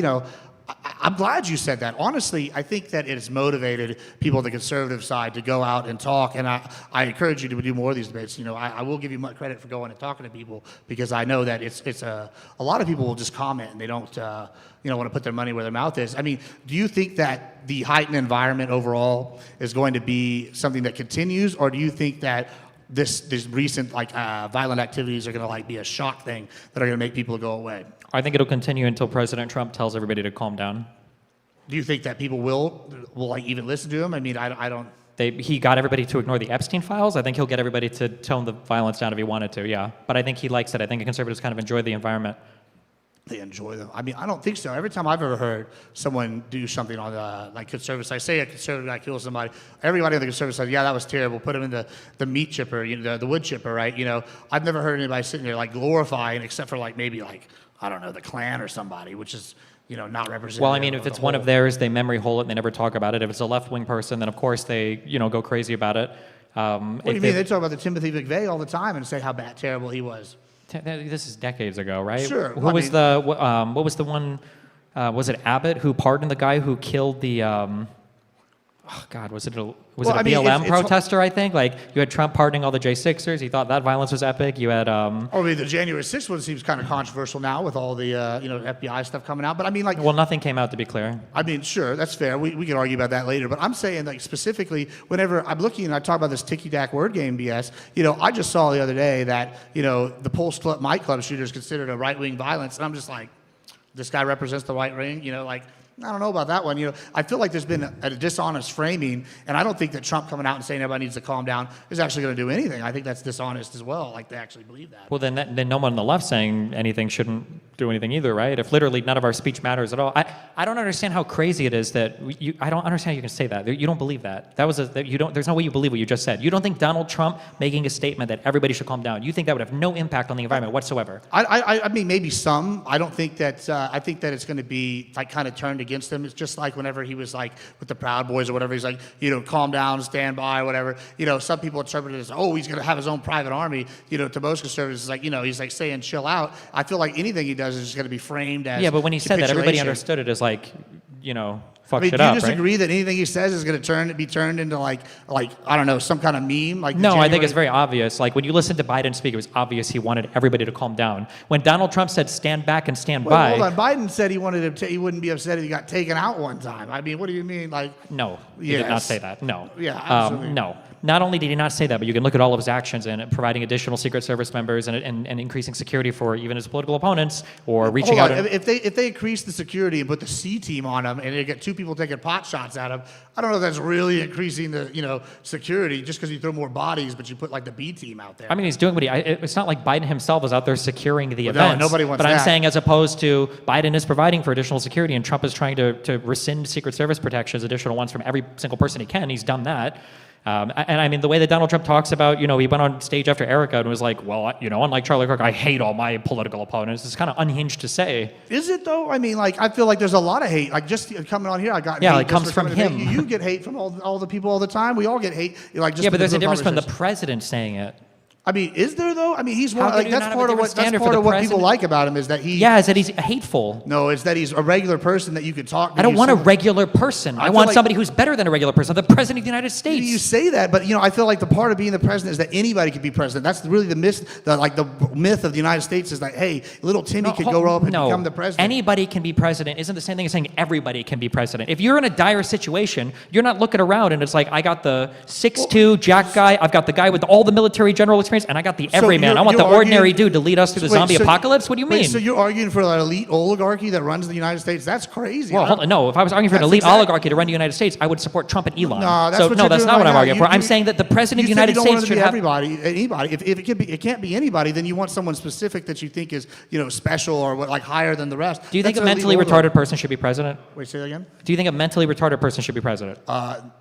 I'm glad you said that. Honestly, I think that it has motivated people on the conservative side to go out and talk, and I encourage you to do more of these debates. I will give you much credit for going and talking to people, because I know that it's a lot of people will just comment and they don't want to put their money where their mouth is. I mean, do you think that the heightened environment overall is going to be something that continues, or do you think that these recent like violent activities are going to like be a shock thing that are going to make people go away. I think it'll continue until President Trump tells everybody to calm down. Do you think that people will like even listen to him? I mean, I don't. He got everybody to ignore the Epstein files. I think he'll get everybody to tone the violence down if he wanted to, yeah. But I think he likes it. I think conservatives kind of enjoy the environment. They enjoy them. I mean, I don't think so. Every time I've ever heard someone do something on the like conservative side, say a conservative guy kills somebody, everybody on the conservative side, yeah, that was terrible. Put him in the meat chipper, the wood chipper, right? I've never heard anybody sitting there like glorifying, except for like maybe like I don't know the Klan or somebody, which is not representative. Well, I mean, if it's one of theirs, they memory hole it and they never talk about it. If it's a left-wing person, then of course they go crazy about it. What do you mean? They talk about the Timothy McVeigh all the time and say how terrible he was. This is decades ago, right? Sure. What was the one? Was it Abbott who pardoned the guy who killed the? Was it a BLM protester? I think like you had Trump pardoning all the J6ers. He thought that violence was epic. You had. The January 6th one seems kind of controversial now with all the FBI stuff coming out. But I mean, like. Well, nothing came out to be clear. I mean, sure, that's fair. We can argue about that later. But I'm saying like specifically, whenever I'm looking and I talk about this ticky-tack word game BS, I just saw the other day that the Pulse Club, Mike Club shooter is considered a right-wing violence, and I'm just like, this guy represents the right wing, like. I don't know about that one. I feel like there's been a dishonest framing, and I don't think that Trump coming out and saying everybody needs to calm down is actually going to do anything. I think that's dishonest as well. Like they actually believe that. Well, then no one on the left saying anything shouldn't do anything either, right? If literally none of our speech matters at all, I don't understand how crazy it is that I don't understand how you can say that. You don't believe that. There's no way you believe what you just said. You don't think Donald Trump making a statement that everybody should calm down. You think that would have no impact on the environment whatsoever. I mean, maybe some. I don't think that. I think that it's going to be like kind of turned against him. It's just like whenever he was like with the Proud Boys or whatever, he's like, calm down, stand by, whatever. Some people interpret it as, oh, he's going to have his own private army. To most conservatives, it's like, he's like saying chill out. I feel like anything he does is just going to be framed as yeah, but when he said that, everybody understood it as like, fuck shit do you up, disagree right? that anything he says is going to be turned into like I don't know, some kind of meme? Like no, I think it's very obvious. Like when you listen to Biden speak, it was obvious he wanted everybody to calm down. When Donald Trump said stand back and stand by. Hold on, Biden said he wanted he wouldn't be upset if he got taken out one time. I mean, what do you mean? Like no, he did not say that. No. Yeah, absolutely. No. Not only did he not say that, but you can look at all of his actions and providing additional Secret Service members and increasing security for even his political opponents or reaching out. If they increase the security and put the C team on him and they get two people taking pot shots at him, I don't know if that's really increasing the security just because you throw more bodies, but you put like the B team out there. I mean, he's doing what it's not like Biden himself is out there securing the events. No, nobody wants that. But I'm saying as opposed to Biden is providing for additional security and Trump is trying to rescind Secret Service protections, additional ones from every single person he can. He's done that. And I mean, the way that Donald Trump talks about, he went on stage after Erica and was like, well, unlike Charlie Kirk, I hate all my political opponents. It's kind of unhinged to say. Is it though? I mean, like, I feel like there's a lot of hate. Like, just coming on here, I got yeah, hate it comes from him. You get hate from all the people all the time. We all get hate. Like, just yeah, but there's a difference from the president saying it. I mean, is there though? I mean, he's one. Like that's part of what people like about him is that he. Yeah, is that he's hateful. No, it's that he's a regular person that you could talk to. I don't want a regular person. I want somebody who's better than a regular person. The president of the United States. You say that, but I feel like the part of being the president is that anybody could be president. That's really the myth. The myth of the United States is that hey, little Timmy could go up and become the president. Anybody can be president. Isn't the same thing as saying everybody can be president. If you're in a dire situation, you're not looking around and it's like I got the 6'2" Jack guy. I've got the guy with all the military general experience, and I got the everyman. I want the ordinary dude to lead us through the zombie apocalypse. What do you mean? So you're arguing for an elite oligarchy that runs the United States? That's crazy. Well, hold on. No, if I was arguing for an elite oligarchy to run the United States, I would support Trump and Elon. No, that's not what I'm arguing for. I'm saying that the president of the United States should have anybody. If it can't be anybody, then you want someone specific that you think is special or like higher than the rest. Do you think a mentally retarded person should be president? Wait, say that again. Do you think a mentally retarded person should be president?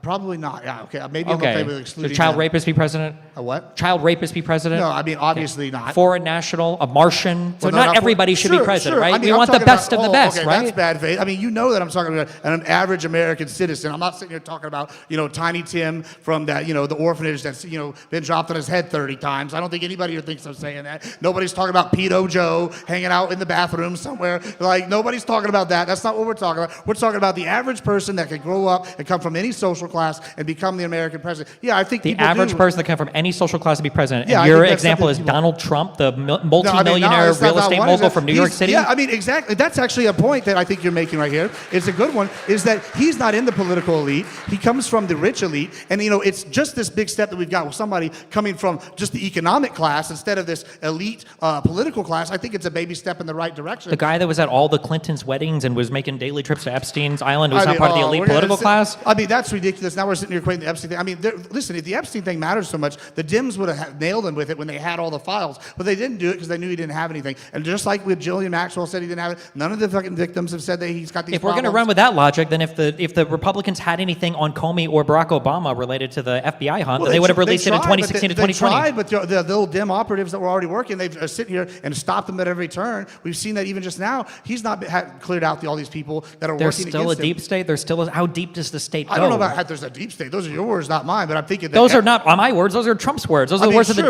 Probably not. Yeah. Okay. Maybe I'm okay with excluding. Should child rapists be president? A what? Child rapists be president? No, I mean obviously not. Foreign national, a Martian. So not everybody should be president, right? I mean, we want the best of the best, okay, right? That's bad faith. I mean, you know that I'm talking about an average American citizen. I'm not sitting here talking about, Tiny Tim from that, the orphanage that's, been dropped on his head 30 times. I don't think anybody here thinks I'm saying that. Nobody's talking about Pedo Joe hanging out in the bathroom somewhere. Like, nobody's talking about that. That's not what we're talking about. We're talking about the average person that can grow up and come from any social class and become the American president. Yeah, I think the average person that can come from any social class to be president. Yeah, I your think that's example something is people- Donald Trump, the No, I mean, multimillionaire that's not real estate one, is mogul that from New York he's- City. Yeah, I mean, exactly. That's actually a point that I think you're making right here. It's a good one, is that he's not in the political elite. He comes from the rich elite. And, it's just this big step that we've got with somebody coming from just the economic class instead of this elite political class. I think it's a baby step in the right direction. The guy that was at all the Clintons' weddings and was making daily trips to Epstein's Island was not part of the elite we're gonna political sit- class. I mean, that's ridiculous. Now we're sitting here equating the Epstein thing. I mean, listen, if the Epstein thing matters so much, the Dems would have nailed him with it when they had all the files. But they didn't do it because they knew he didn't have anything. And just like with Julian Maxwell said he didn't have it, none of the fucking victims have said that he's got these If we're going to run with that logic, then if the Republicans had anything on Comey or Barack Obama related to the FBI hunt, then they would have released it in 2016 to 2020. They tried, but the little Dem operatives that were already working, they've sitting here and stopped them at every turn. We've seen that even just now. He's not cleared out all these people that are There's working still a against him. deep state. There's still how deep does the state go? I don't know about how there's a deep state. Those are your words, not mine. But I'm thinking that Those are not my words. Those are Trump's words. Those are the words of the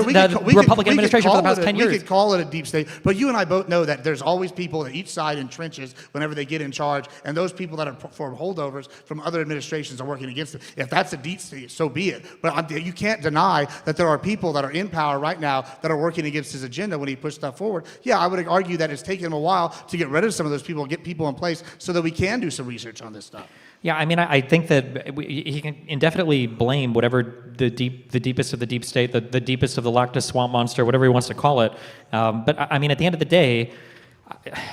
Republican administration for the past 10 years. We could call it a deep state, but you and I both know that there's always people at each side in trenches whenever they get in charge, and those people that are for holdovers from other administrations are working against it. If that's a deep state, so be it. But you can't deny that there are people that are in power right now that are working against his agenda when he pushed stuff forward. Yeah, I would argue that it's taken him a while to get rid of some of those people, get people in place so that we can do some research on this stuff. Yeah, I mean, I think that he can indefinitely blame whatever the deepest of the deep state, the deepest of the Loch Ness swamp monster, whatever he wants to call it. But I mean, at the end of the day,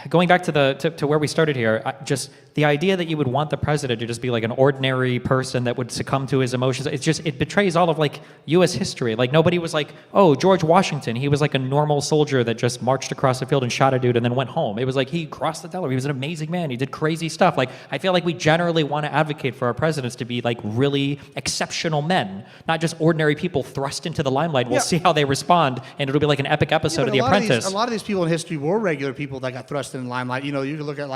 going back to where we started here, just the idea that you would want the president to just be like an ordinary person that would succumb to his emotions, it betrays all of like U.S. history. Like nobody was like, oh, George Washington, he was like a normal soldier that just marched across the field and shot a dude and then went home. It was like he crossed the Delaware. He was an amazing man. He did crazy stuff. Like I feel like we generally want to advocate for our presidents to be like really exceptional men, not just ordinary people thrust into the limelight. We'll see how they respond, and it'll be like an epic episode of The Apprentice. A lot of these people in history were regular people that got thrust in the limelight. You can look at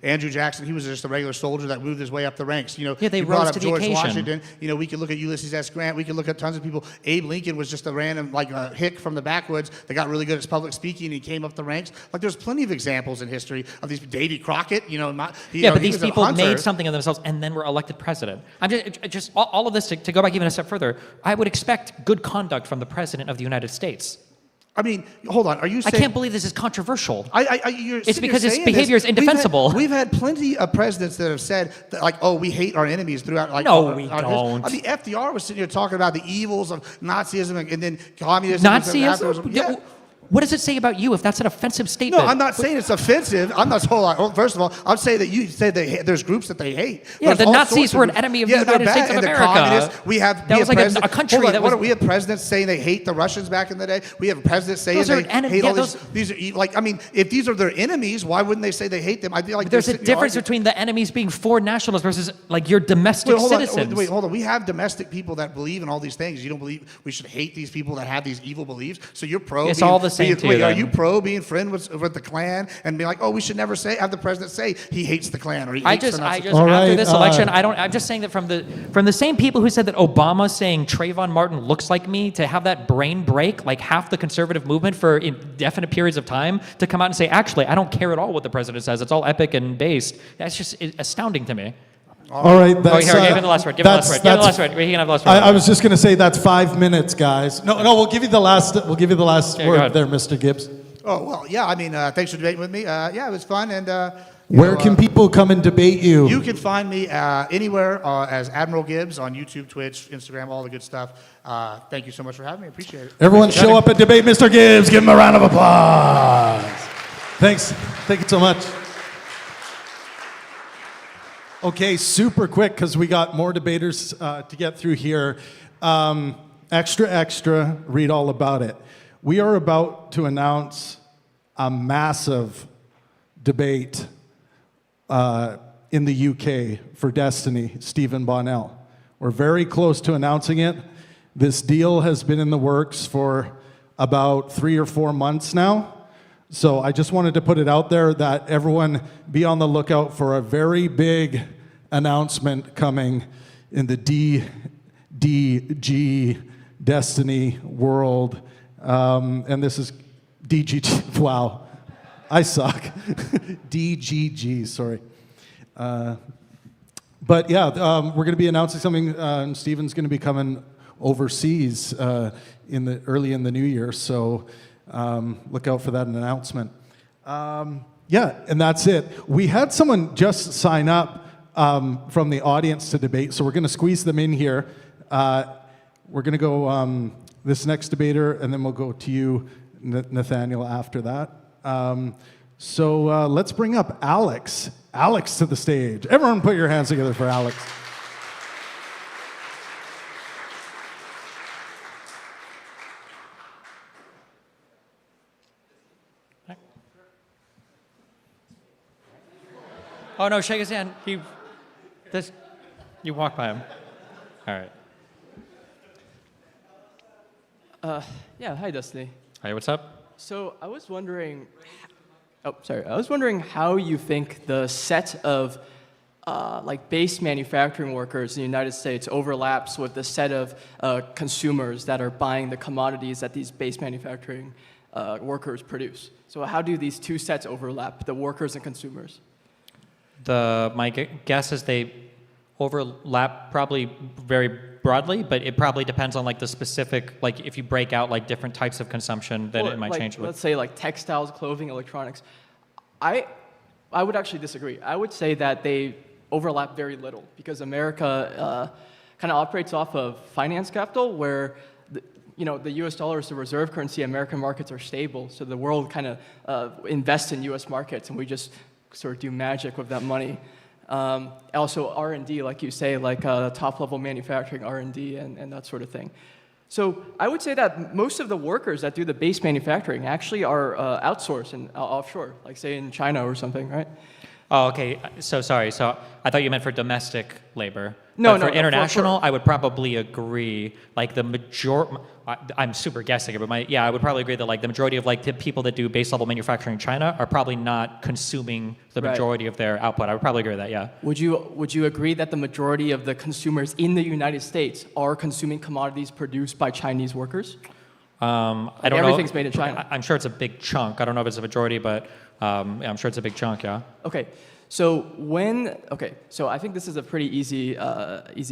Andrew Jackson. He was just a regular soldier that moved his way up the ranks. They you rose brought up to the George occasion. Washington. We could look at Ulysses S. Grant. We could look at tons of people. Abe Lincoln was just a random hick from the backwoods that got really good at public speaking. He came up the ranks. Like there's plenty of examples in history of these. Davy Crockett. But these people made something of themselves and then were elected president. I'm just all of this to go back even a step further. I would expect good conduct from the president of the United States. I mean, hold on. Are you saying... I can't believe this is controversial. It's because his behavior is indefensible. We've had plenty of presidents that have said, that, we hate our enemies throughout... No, we don't. I mean, FDR was sitting here talking about the evils of Nazism and then communism. Nazism? Yeah. What does it say about you if that's an offensive statement? No, I'm not saying it's offensive. I'm not. Hold on. First of all, I'm saying that you said there's groups that they hate. Yeah, There's the all Nazis sorts of were an groups. enemy of the they're United bad. States of And the America. communists, we have That was like president- a country hold on, that what was- we have presidents saying they hate the Russians back in the day. We have presidents saying Those are they enemies. hate Yeah, all those- these. I mean, if these are their enemies, why wouldn't they say they hate them? I feel like There's they're a sitting here difference arguing. between the enemies being foreign nationalists versus like your domestic Wait, hold citizens. on. Wait, hold on. We have domestic people that believe in all these things. You don't believe we should hate these people that have these evil beliefs? So you're pro. It's all the same to you, Wait, are then. you pro being friend with the Klan and be like, oh, we should never have the president say he hates the Klan or he hates the Nazis? All after right, this election, I'm just saying that from the same people who said that Obama saying Trayvon Martin looks like me to have that brain break like half the conservative movement for indefinite periods of time to come out and say, actually, I don't care at all what the president says. It's all epic and based. That's just astounding to me. All right, that's, Here, give him the last word. Give him the last word. Give him the last word. He can have the last word. I was just going to say that's 5 minutes, guys. No, we'll give you the last. We'll give you the last go word ahead. there, Mr. Gibbs. Oh, well, yeah. I mean, thanks for debating with me. Yeah, it was fun. And Where can people come and debate you? You can find me anywhere as Admiral Gibbs on YouTube, Twitch, Instagram, all the good stuff. Thank you so much for having me. I appreciate it. Everyone show up and debate Mr. Gibbs. Give him a round of applause. Thanks. Thank you so much. Okay, super quick because we got more debaters to get through here. Extra, read all about it. We are about to announce a massive debate in the UK for Destiny, Stephen Bonnell. We're very close to announcing it. This deal has been in the works for about 3 or 4 months now. So I just wanted to put it out there that everyone be on the lookout for a very big announcement coming in the DG Destiny world. And this is DGG. Wow, I suck. DGG, sorry. But yeah, we're going to be announcing something. And Stephen's going to be coming overseas early in the new year. So look out for that announcement. Yeah, and that's it. We had someone just sign up from the audience to debate, so we're going to squeeze them in here. We're going to go this next debater, and then we'll go to you, Nathaniel, after that. So let's bring up Alex. Alex to the stage. Everyone put your hands together for Alex. Oh no, shake his hand. You walk by him. All right. Yeah, hi, Destiny. Hey, what's up? So I was wondering, how you think the set of like base manufacturing workers in the United States overlaps with the set of consumers that are buying the commodities that these base manufacturing workers produce. So how do these two sets overlap, the workers and consumers? My guess is they overlap probably very broadly, but it probably depends on like the specific, like if you break out like different types of consumption, then it might change. Let's say like textiles, clothing, electronics. I would actually disagree. I would say that they overlap very little because America kind of operates off of finance capital where the U.S. dollar is the reserve currency. American markets are stable, so the world kind of invests in U.S. markets, and we just sort of do magic with that money. Also R&D, like you say, like top-level manufacturing R&D and that sort of thing. So I would say that most of the workers that do the base manufacturing actually are outsourced and offshore, like say in China or something, right? Oh, okay. So sorry. So I thought you meant for domestic labor. No, but no. For international, I would probably agree. Like the I'm super guessing it, but I would probably agree that like the majority of like the people that do base level manufacturing in China are probably not consuming the majority of their output. I would probably agree with that. Yeah. Would you agree that the majority of the consumers in the United States are consuming commodities produced by Chinese workers? I don't know. Everything's made in China. I'm sure it's a big chunk. I don't know if it's a majority, but I'm sure it's a big chunk. Yeah. Okay. So I think this is a pretty easy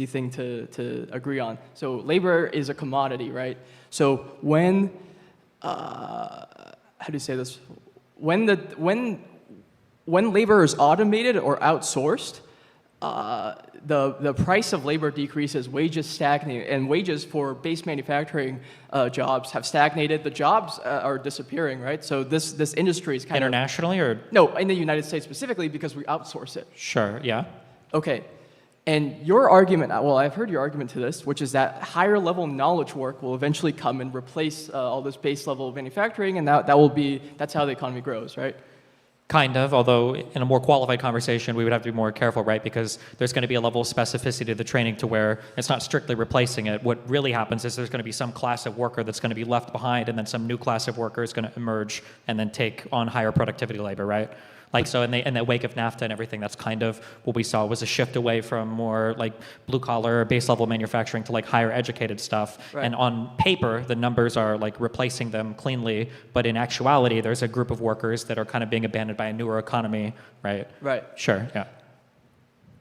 thing to agree on. So labor is a commodity, right? So when how do you say this? When labor is automated or outsourced, the price of labor decreases, wages stagnate, and wages for base manufacturing jobs have stagnated. The jobs are disappearing, right? So this industry is kind internationally or no, in the United States specifically because we outsource it. Sure. Yeah. Okay. And your argument, well, I've heard your argument to this, which is that higher level knowledge work will eventually come and replace all this base level manufacturing, and that's how the economy grows, right? Kind of, although in a more qualified conversation, we would have to be more careful, right? Because there's going to be a level of specificity to the training to where it's not strictly replacing it. What really happens is there's going to be some class of worker that's going to be left behind, and then some new class of worker is going to emerge and then take on higher productivity labor, right? Like so in the wake of NAFTA and everything, that's kind of what we saw was a shift away from more like blue collar, base level manufacturing to like higher educated stuff. Right. And on paper, the numbers are like replacing them cleanly, but in actuality, there's a group of workers that are kind of being abandoned by a newer economy, right? Right. Sure, yeah.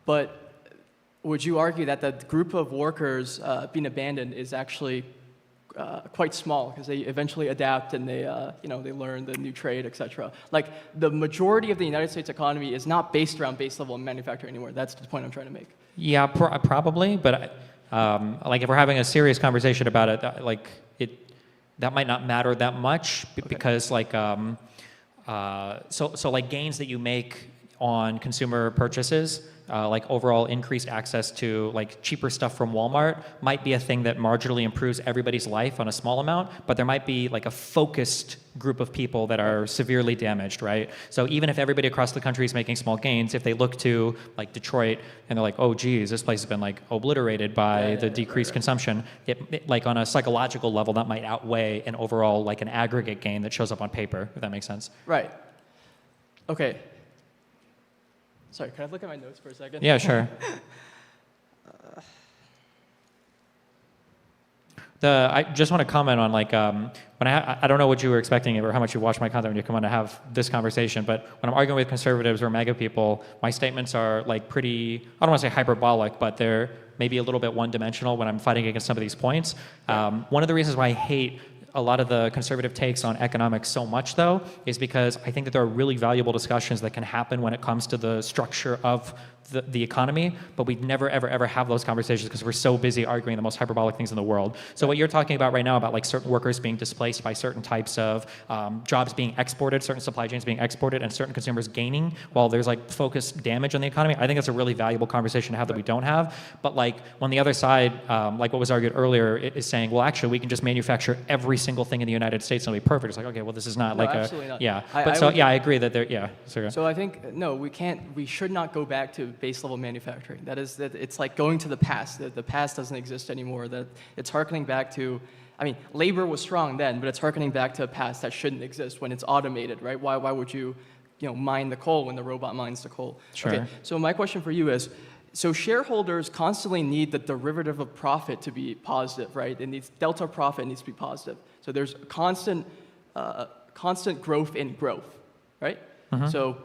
But would you argue that the group of workers being abandoned is actually quite small because they eventually adapt and they learn the new trade, etc. Like the majority of the United States economy is not based around base level manufacturing anymore. That's the point I'm trying to make. Yeah, probably, but like if we're having a serious conversation about it, that might not matter that much because like so like gains that you make on consumer purchases. Like overall increased access to like cheaper stuff from Walmart might be a thing that marginally improves everybody's life on a small amount, but there might be like a focused group of people that are severely damaged, right? So even if everybody across the country is making small gains, if they look to like Detroit and they're like, oh geez, this place has been like obliterated by the decreased consumption, it like on a psychological level that might outweigh an overall like an aggregate gain that shows up on paper, if that makes sense. Right. Okay. Sorry, can I look at my notes for a second? Yeah, sure. I just want to comment on like when I don't know what you were expecting or how much you watch my content when you come on to have this conversation, but when I'm arguing with conservatives or MAGA people, my statements are like pretty, I don't want to say hyperbolic, but they're maybe a little bit one-dimensional when I'm fighting against some of these points. One of the reasons why I hate a lot of the conservative takes on economics so much, though, is because I think that there are really valuable discussions that can happen when it comes to the structure of the economy, but we never, ever, ever have those conversations because we're so busy arguing the most hyperbolic things in the world. So what you're talking about right now about like certain workers being displaced by certain types of jobs being exported, certain supply chains being exported, and certain consumers gaining while there's like focused damage on the economy, I think that's a really valuable conversation to have that we don't have. But like on the other side, like what was argued earlier, is saying, well, actually, we can just manufacture every single thing in the United States and it'll be perfect. It's like, okay, well, this is not No, like absolutely not. yeah. I I agree that there, yeah. Sorry. So I think, no, we should not go back to base level manufacturing. It's like going to the past. The past doesn't exist anymore. That it's harkening back to, I mean, labor was strong then, but it's harkening back to a past that shouldn't exist when it's automated, right? Why would you mine the coal when the robot mines the coal? Sure. Okay, so my question for you is, so shareholders constantly need the derivative of profit to be positive, right? It needs delta profit needs to be positive. So there's constant growth in growth, right? Mm-hmm. So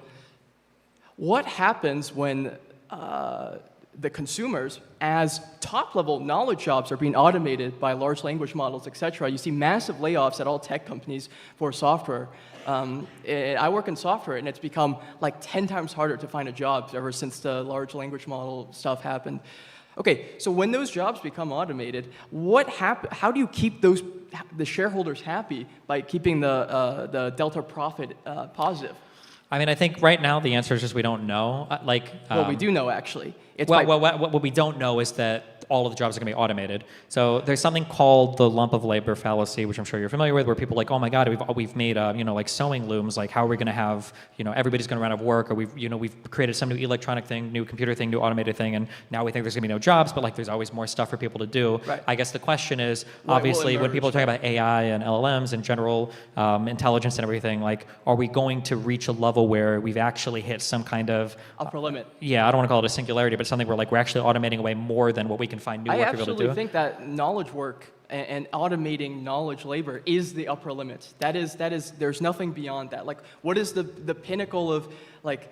what happens when the consumers, as top-level knowledge jobs are being automated by large language models, et cetera? You see massive layoffs at all tech companies for software. I work in software, and it's become like 10 times harder to find a job ever since the large language model stuff happened. Okay, so when those jobs become automated, how do you keep the shareholders happy by keeping the delta profit positive? I mean, I think right now the answer is just we don't know. Well, we do know, actually. What we don't know is that all of the jobs are going to be automated. So there's something called the lump of labor fallacy, which I'm sure you're familiar with, where people are like, oh my God, we've made like sewing looms. Like, how are we going to have everybody's going to run out of work, or we've created some new electronic thing, new computer thing, new automated thing, and now we think there's going to be no jobs, but like there's always more stuff for people to do. Right. I guess the question is, obviously, when people are talking about AI and LLMs and general intelligence and everything, like, are we going to reach a level where we've actually hit some kind of upper limit? Yeah, I don't want to call it a singularity, but something where like we're actually automating away more than what we can find new work for people to do. I absolutely think that knowledge work and automating knowledge labor is the upper limit. That is. There's nothing beyond that. Like, what is the pinnacle of like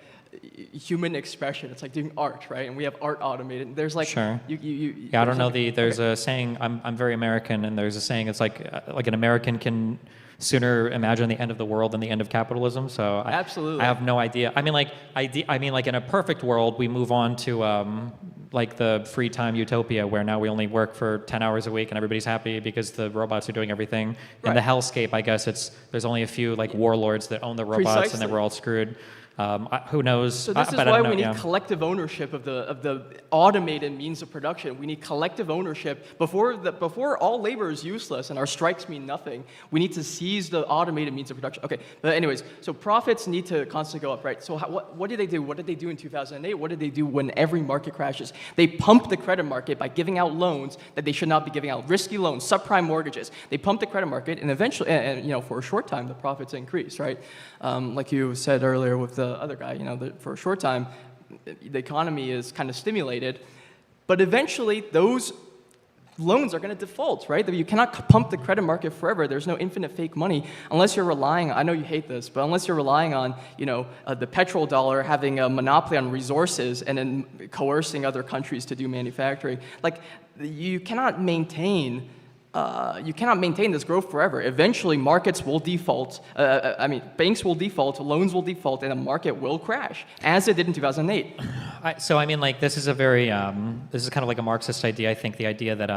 human expression? It's like doing art, right? And we have art automated. There's like sure. Yeah, I don't know. There's a saying. I'm very American, and there's a saying. It's like an American can sooner imagine the end of the world than the end of capitalism. So absolutely, I have no idea. I mean, like in a perfect world, we move on to like the free time utopia where now we only work for 10 hours a week and everybody's happy because the robots are doing everything. Right. In the hellscape, I guess there's only a few like warlords that own the robots. Precisely. And then we're all screwed. Who knows? So this is why we need collective ownership of the automated means of production. We need collective ownership before all labor is useless and our strikes mean nothing. We need to seize the automated means of production. Okay, but anyways, so profits need to constantly go up, right? So what did they do? What did they do in 2008? What did they do when every market crashes? They pumped the credit market by giving out loans that they should not be giving out, risky loans, subprime mortgages. They pumped the credit market, and eventually, for a short time, the profits increased, right? Like you said earlier with the other guy, for a short time, the economy is kind of stimulated, but eventually those loans are going to default, right? You cannot pump the credit market forever. There's no infinite fake money unless you're relying, I know you hate this, but unless you're relying on, the petrodollar having a monopoly on resources and then coercing other countries to do manufacturing. Like, you cannot maintain this growth forever. Eventually, markets will default. Banks will default, loans will default, and the market will crash, as it did in 2008. So, this is a very, this is kind of like a Marxist idea. I think the idea that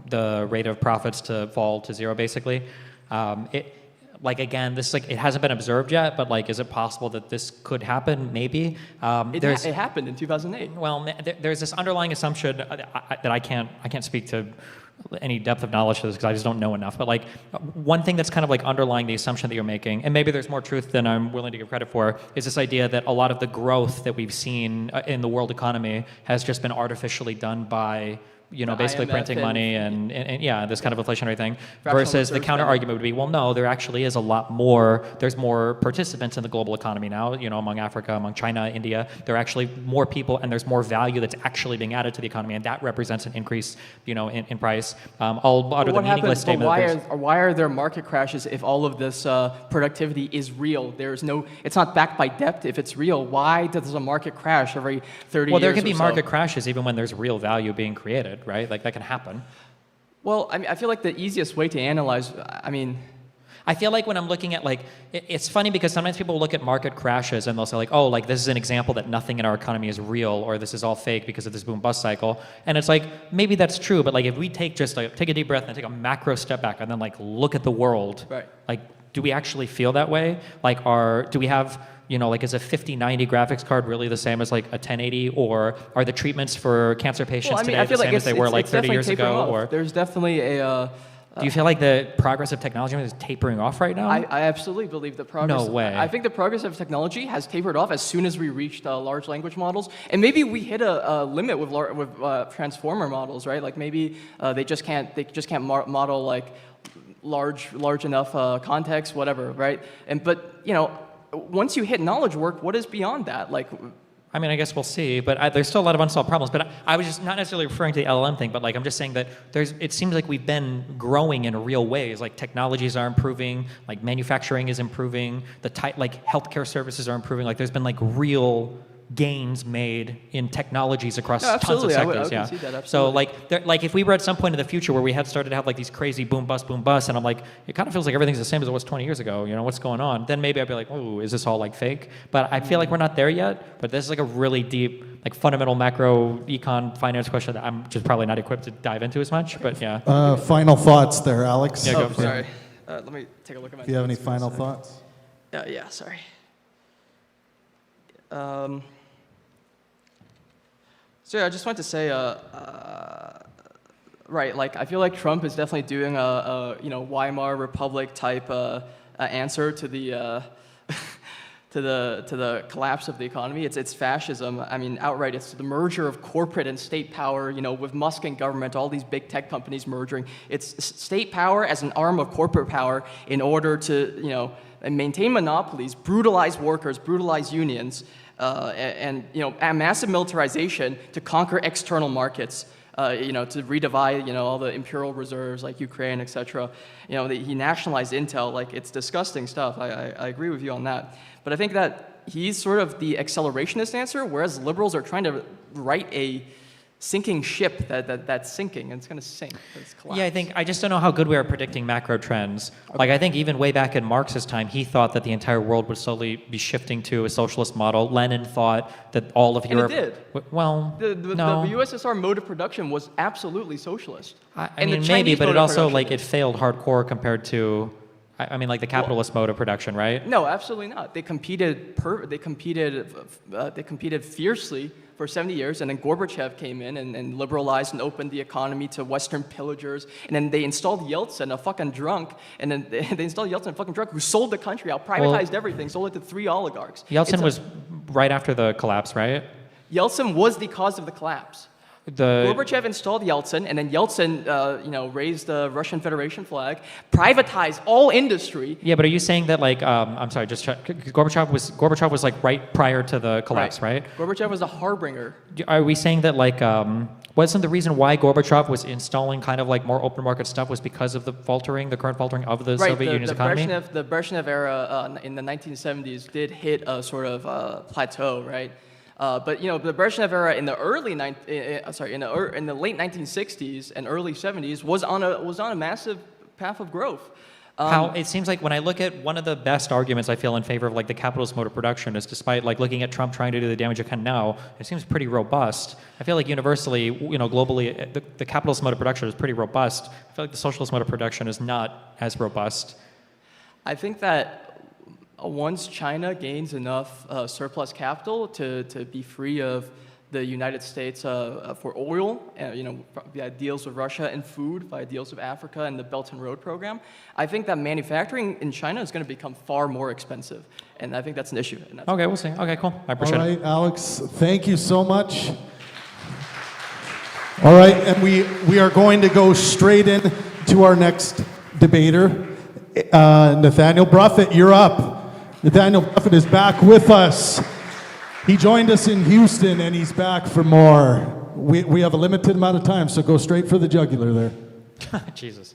the rate of profits to fall to zero, basically. Again, this it hasn't been observed yet, but is it possible that this could happen? Maybe. It happened in 2008. Well, there's this underlying assumption that I can't speak to any depth of knowledge to this because I just don't know enough. But one thing that's kind of underlying the assumption that you're making, and maybe there's more truth than I'm willing to give credit for, is this idea that a lot of the growth that we've seen in the world economy has just been artificially done by basically IMF printing and- money and yeah, this kind of inflationary thing. Fractional Versus the reserve counter spending. argument would be, well, no, there actually is a lot more. There's more participants in the global economy now. Among Africa, among China, India, there are actually more people, and there's more value that's actually being added to the economy, and that represents an increase, in price. I'll utter the meaningless statement. that Why are there market crashes if all of this productivity is real? It's not backed by debt. If it's real, why does a market crash every 30 well, years? there can be or market so? crashes even when there's real value being created, right? Like that can happen. Well, I mean, I feel like the easiest way to analyze. I feel like when I'm looking at it's funny because sometimes people look at market crashes and they'll say oh, this is an example that nothing in our economy is real, or this is all fake because of this boom bust cycle. And it's maybe that's true, but if we take take a deep breath and take a macro step back and then look at the world, Right. Do we actually feel that way? Do we have is a 5090 graphics card really the same as a 1080, or are the treatments for cancer patients today I feel the same as they were it's 30 years definitely tapering ago? off. Or There's definitely a. do you feel like the progress of technology is tapering off right now? I absolutely believe the progress. No way. I think the progress of technology has tapered off as soon as we reached large language models, and maybe we hit a limit with transformer models, right? Maybe they just can't model large enough context, whatever, right? But once you hit knowledge work, what is beyond that? I guess we'll see, but there's still a lot of unsolved problems. But I was just not necessarily referring to the LLM thing, but I'm just saying that it seems like we've been growing in real ways. Technologies are improving, manufacturing is improving, healthcare services are improving. There's been real gains made in technologies across tons of absolutely. sectors. I would yeah. see that, So absolutely. if we were at some point in the future where we had started to have these crazy boom bust, and I'm it kind of feels like everything's the same as it was 20 years ago. What's going on? Then maybe I'd be oh, is this all fake? But I feel like we're not there yet. But this is a really deep, fundamental macro econ finance question that I'm just probably not equipped to dive into as much. But yeah. Final thoughts there, Alex? Yeah, go for it. Sorry. Let me take a look at my. Do you have any notes for a final sec. thoughts? Yeah, sorry. So yeah, I just wanted to say, right, I feel like Trump is definitely doing a Weimar Republic type answer to the to the collapse of the economy. It's fascism. Outright, it's the merger of corporate and state power. With Musk and government, all these big tech companies merging. It's state power as an arm of corporate power in order to maintain monopolies, brutalize workers, brutalize unions. And massive militarization to conquer external markets, to redivide, all the imperial reserves like Ukraine, etc. He nationalized Intel, it's disgusting stuff. I agree with you on that. But I think that he's sort of the accelerationist answer, whereas liberals are trying to right a sinking ship that's sinking, and it's going to sink. It's collapse. Yeah, I just don't know how good we are at predicting macro trends. I think even way back in Marx's time, he thought that the entire world would slowly be shifting to a socialist model. Lenin thought that all of Europe... And it did. Well, The no. USSR mode of production was absolutely socialist. I And the mean, maybe, Chinese but mode it of also, production it failed hardcore compared to... the capitalist mode of production, right? No, absolutely not. They competed fiercely for 70 years, and then Gorbachev came in and liberalized and opened the economy to Western pillagers, and then they installed Yeltsin, a fucking drunk, and then they installed Yeltsin, a fucking drunk, who sold the country out, privatized everything, sold it to 3 oligarchs. Yeltsin was right after the collapse, right? Yeltsin was the cause of the collapse. Gorbachev installed Yeltsin, and then Yeltsin, raised the Russian Federation flag, privatized all industry. Yeah, but are you saying that I'm sorry, just check. Gorbachev was right prior to the collapse, right? Gorbachev was a harbinger. Are we saying that wasn't the reason why Gorbachev was installing kind of more open market stuff was because of the current faltering of the Soviet Union's economy? The Brezhnev era in the 1970s did hit a sort of plateau, right? But the Brezhnev era in the in the late 1960s and early 70s was on a massive path of growth. How it seems like when I look at one of the best arguments I feel in favor of the capitalist mode of production is despite looking at Trump trying to do the damage it can now, it seems pretty robust. I feel like universally, globally, the capitalist mode of production is pretty robust. I feel like the socialist mode of production is not as robust. I think that once China gains enough surplus capital to be free of the United States for oil, via deals with Russia, and food via deals with Africa and the Belt and Road program, I think that manufacturing in China is going to become far more expensive, and I think that's an issue. And that's Okay, we'll see. Okay, cool. I appreciate All it. right, Alex, thank you so much. All right, and we are going to go straight in to our next debater. Nathaniel Bruffett, you're up. Nathaniel Bruffett is back with us. He joined us in Houston, and he's back for more. We have a limited amount of time, so go straight for the jugular there. Jesus.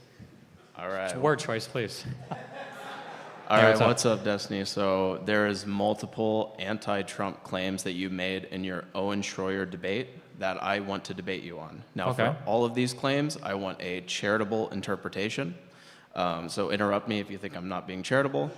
All right. Word choice, please. All Hey, right, what's up? what's up, Destiny? So there is multiple anti-Trump claims that you made in your Owen Schroyer debate that I want to debate you on. Now, Okay. for all of these claims, I want a charitable interpretation. So interrupt me if you think I'm not being charitable.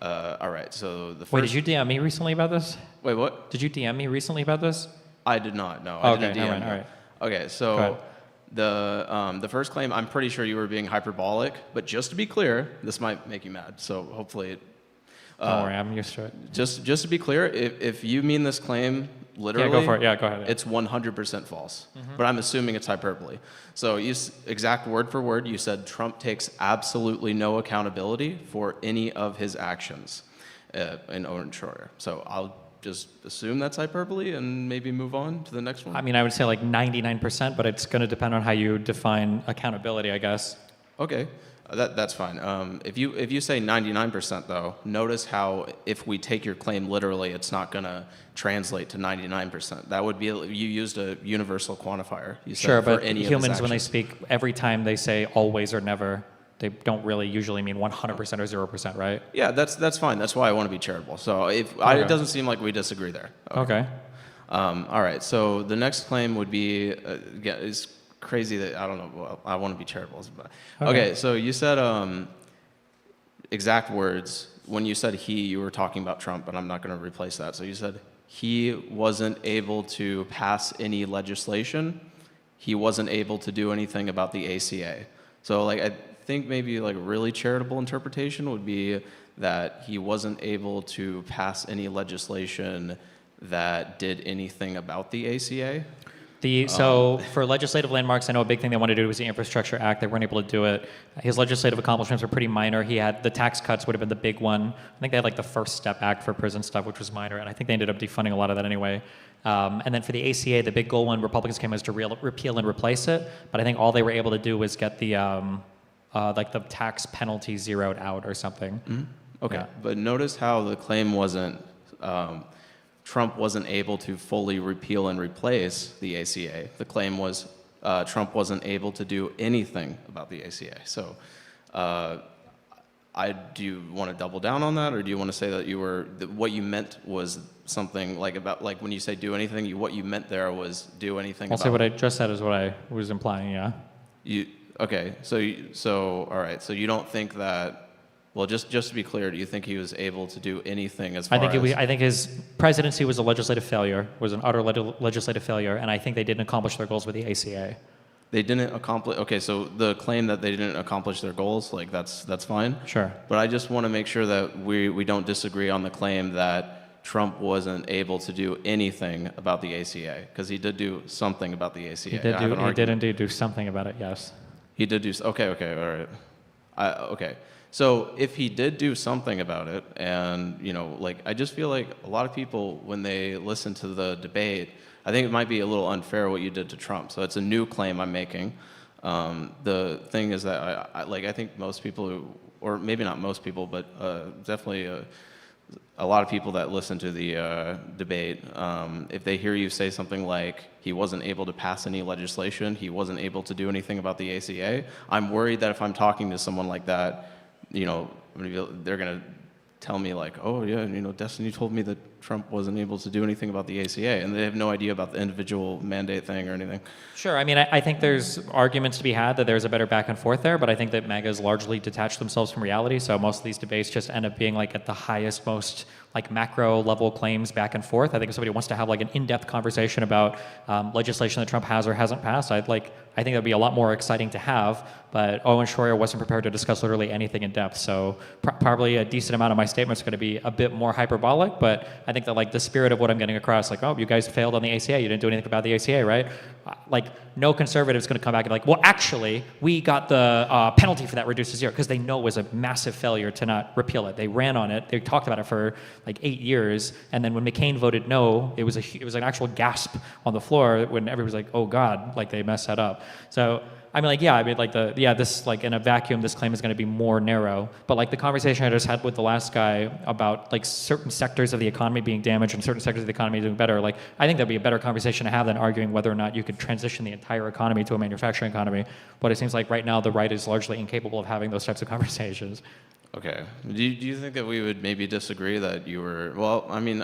All right, so the first... Wait, did you DM me recently about this? Wait, what? Did you DM me recently about this? I did not, no. Oh, I didn't okay, DM never mind, you. all right. Okay, Go so ahead. the first claim, I'm pretty sure you were being hyperbolic, but just to be clear, this might make you mad, so hopefully it... Don't worry, I'm used to it. Just to be clear, if you mean this claim literally, Yeah, go for it. Yeah, go ahead. Yeah. it's 100% false. But I'm assuming it's hyperbole. So exact word for word, you said Trump takes absolutely no accountability for any of his actions in Owen Schroyer. So I'll just assume that's hyperbole and maybe move on to the next one. I mean, I would say like 99%, but it's going to depend on how you define accountability, I guess. Okay, that's fine. If you say 99% though, notice how if we take your claim literally, it's not going to translate to 99%. That would be, you used a universal quantifier. You said Sure, for but any of his humans, when they actions. speak, every time they say always or never, they don't really usually mean 100% or 0%, right? Yeah, that's fine. That's why I want to be charitable. So it doesn't seem like we disagree there. Okay. All right. So the next claim would be, yeah, it's crazy that I don't know. Well, I want to be charitable. But, okay. So you said exact words. When you said he, you were talking about Trump, but I'm not going to replace that. So you said he wasn't able to pass any legislation. He wasn't able to do anything about the ACA. So like I think maybe like a really charitable interpretation would be that he wasn't able to pass any legislation that did anything about the ACA. So for legislative landmarks, I know a big thing they wanted to do was the Infrastructure Act. They weren't able to do it. His legislative accomplishments were pretty minor. He had the tax cuts would have been the big one. I think they had like the First Step Act for prison stuff, which was minor, and I think they ended up defunding a lot of that anyway. And then for the ACA, the big goal when Republicans came was to repeal and replace it. But I think all they were able to do was get the like the tax penalty zeroed out or something. Mm-hmm. Okay, Yeah. but notice how the claim wasn't Trump wasn't able to fully repeal and replace the ACA. The claim was Trump wasn't able to do anything about the ACA. So do you want to double down on that, or do you want to say that what you meant was something like about, like when you say do anything, what you meant there was do anything I'll about... say what I just said is what I was implying, yeah. Okay, so all right, so you don't think that... Well, just to be clear, do you think he was able to do anything as far as... I think his presidency was a legislative failure, was an utter legislative failure, and I think they didn't accomplish their goals with the ACA. They didn't accomplish... Okay, so the claim that they didn't accomplish their goals, like that's fine. Sure. But I just want to make sure that we don't disagree on the claim that Trump wasn't able to do anything about the ACA, because he did do something about the ACA. He did indeed do something about it, yes. He did do... Okay, all right. Okay. So if he did do something about it, and, you know, like, I just feel like a lot of people, when they listen to the debate, I think it might be a little unfair what you did to Trump. So it's a new claim I'm making. The thing is that I think most people, or maybe not most people, but definitely a lot of people that listen to the debate, if they hear you say something like, he wasn't able to pass any legislation, he wasn't able to do anything about the ACA, I'm worried that if I'm talking to someone like that, you know, they're going to tell me like, oh yeah, you know, Destiny told me that Trump wasn't able to do anything about the ACA, and they have no idea about the individual mandate thing or anything. Sure. I mean, I think there's arguments to be had that there's a better back and forth there, but I think that MAGA's largely detached themselves from reality, so most of these debates just end up being like at the highest, most like macro level claims back and forth. I think if somebody wants to have like an in-depth conversation about legislation that Trump has or hasn't passed, I think that'd be a lot more exciting to have, but Owen Schroyer wasn't prepared to discuss literally anything in depth, so probably a decent amount of my statements are going to be a bit more hyperbolic, but I think that like the spirit of what I'm getting across, like, oh, you guys failed on the ACA, you didn't do anything about the ACA, right? Like, no conservative's going to come back and be like, well, actually, we got the penalty for that reduced to zero, because they know it was a massive failure to not repeal it. They ran on it. They talked about it for like 8 years. And then when McCain voted no, it was an actual gasp on the floor when everybody was like, oh God, like they messed that up. So I mean, like, yeah, I mean, like this, like in a vacuum, this claim is going to be more narrow. But like the conversation I just had with the last guy about like certain sectors of the economy being damaged and certain sectors of the economy doing better, like I think that'd be a better conversation to have than arguing whether or not you could transition the entire economy to a manufacturing economy. But it seems like right now the right is largely incapable of having those types of conversations. Okay. Do you think that we would maybe disagree that you were, well, I mean,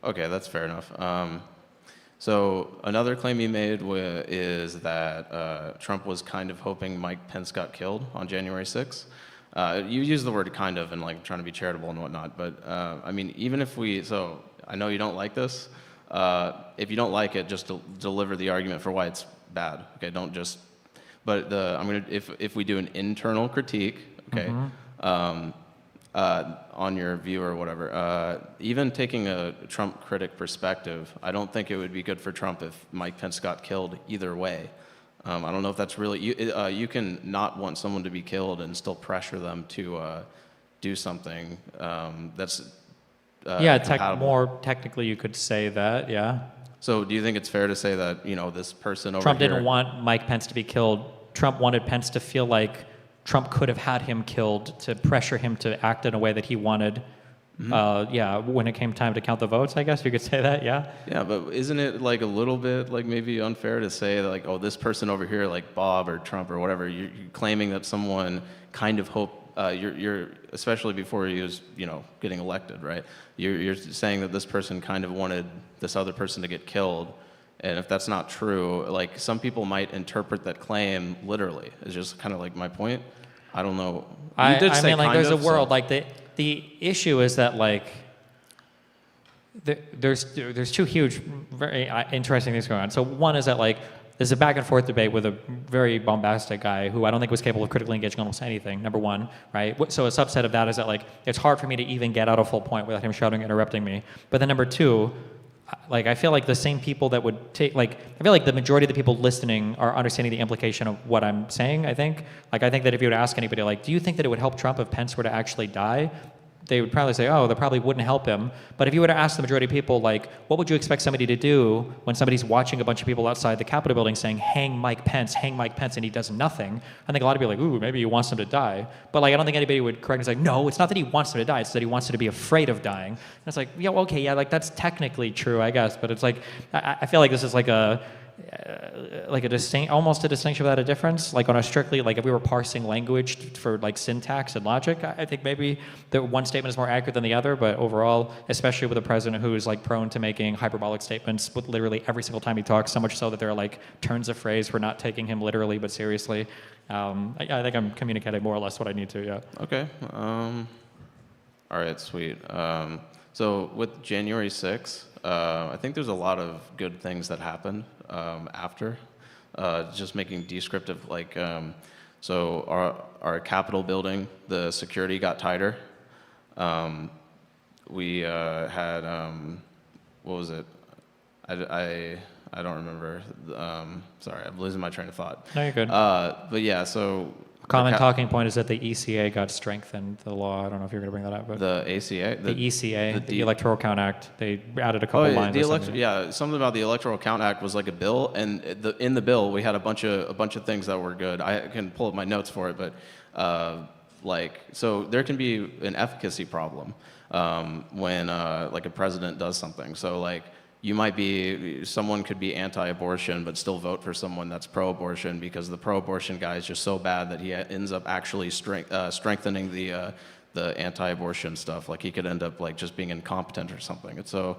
okay, that's fair enough. So another claim you made is that Trump was kind of hoping Mike Pence got killed on January 6th. You use the word kind of and like trying to be charitable and whatnot, but I mean, even if so I know you don't like this. If you don't like it, just deliver the argument for why it's bad. Okay, don't just, but if we do an internal critique, okay, on your view or whatever, even taking a Trump critic perspective, I don't think it would be good for Trump if Mike Pence got killed either way. I don't know if that's really, you can not want someone to be killed and still pressure them to do something that's yeah, more technically you could say that, yeah. So do you think it's fair to say that, this person over Trump here... didn't want Mike Pence to be killed. Trump wanted Pence to feel like Trump could have had him killed to pressure him to act in a way that he wanted. When it came time to count the votes, I guess you could say that, yeah? Yeah, but isn't it like a little bit like maybe unfair to say that, like, oh, this person over here, like Bob or Trump or whatever, you're claiming that someone kind of you're especially before he was, getting elected, right? You're saying that this person kind of wanted this other person to get killed. And if that's not true, like some people might interpret that claim literally. It's just kind of like my point. I don't know. You did say mean, like, kind there's of, a world so. like the issue is that like there's two huge, very interesting things going on. So one is that like there's a back and forth debate with a very bombastic guy who I don't think was capable of critically engaging almost anything. Number one, right? So a subset of that is that like it's hard for me to even get out a full point without him shouting, interrupting me. But then number two, like I feel like the same people that would take, like I feel like the majority of the people listening are understanding the implication of what I'm saying. I think that if you were to ask anybody, like, do you think that it would help Trump if Pence were to actually die? They would probably say, oh, that probably wouldn't help him. But if you were to ask the majority of people, like, what would you expect somebody to do when somebody's watching a bunch of people outside the Capitol building saying, hang Mike Pence, and he does nothing? I think a lot of people are like, ooh, maybe he wants him to die. But like, I don't think anybody would correct and say, no, it's not that he wants him to die, it's that he wants him to be afraid of dying. And it's like, yeah, okay, yeah, like that's technically true, I guess. But it's like, I feel like this is like almost a distinction without a difference. Like on a strictly, like if we were parsing language for like syntax and logic, I think maybe the one statement is more accurate than the other, but overall, especially with a president who is like prone to making hyperbolic statements with literally every single time he talks, so much so that there are like turns of phrase for not taking him literally but seriously. I think I'm communicating more or less what I need to, yeah. Okay. All right, sweet. So with January 6th, I think there's a lot of good things that happened after. Just making descriptive, like, so our Capitol building, the security got tighter. We had, what was it? I don't remember. Sorry, I'm losing my train of thought. No, you're good. But yeah, so... Common talking point is that the ECA got strengthened, the law. I don't know if you're going to bring that up. But the ACA? The ECA, the Electoral Count Act. They added a couple lines. Something about the Electoral Count Act was like a bill, and in the bill we had a bunch of things that were good. I can pull up my notes for it, but so there can be an efficacy problem when like a president does something. So like someone could be anti-abortion but still vote for someone that's pro-abortion because the pro-abortion guy is just so bad that he ends up actually strengthening the anti-abortion stuff. Like he could end up like just being incompetent or something. And so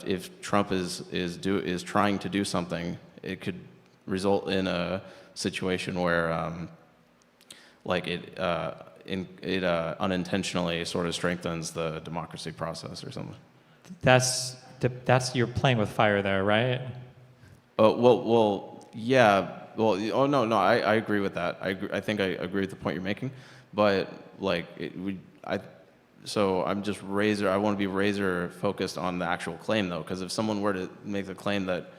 if Trump is trying to do something, it could result in a situation where it unintentionally sort of strengthens the democracy process or something. That's you're playing with fire there, right? Yeah. No, I agree with that. I think I agree with the point you're making, but like so I'm just I want to be razor focused on the actual claim though, because if someone were to make the claim that,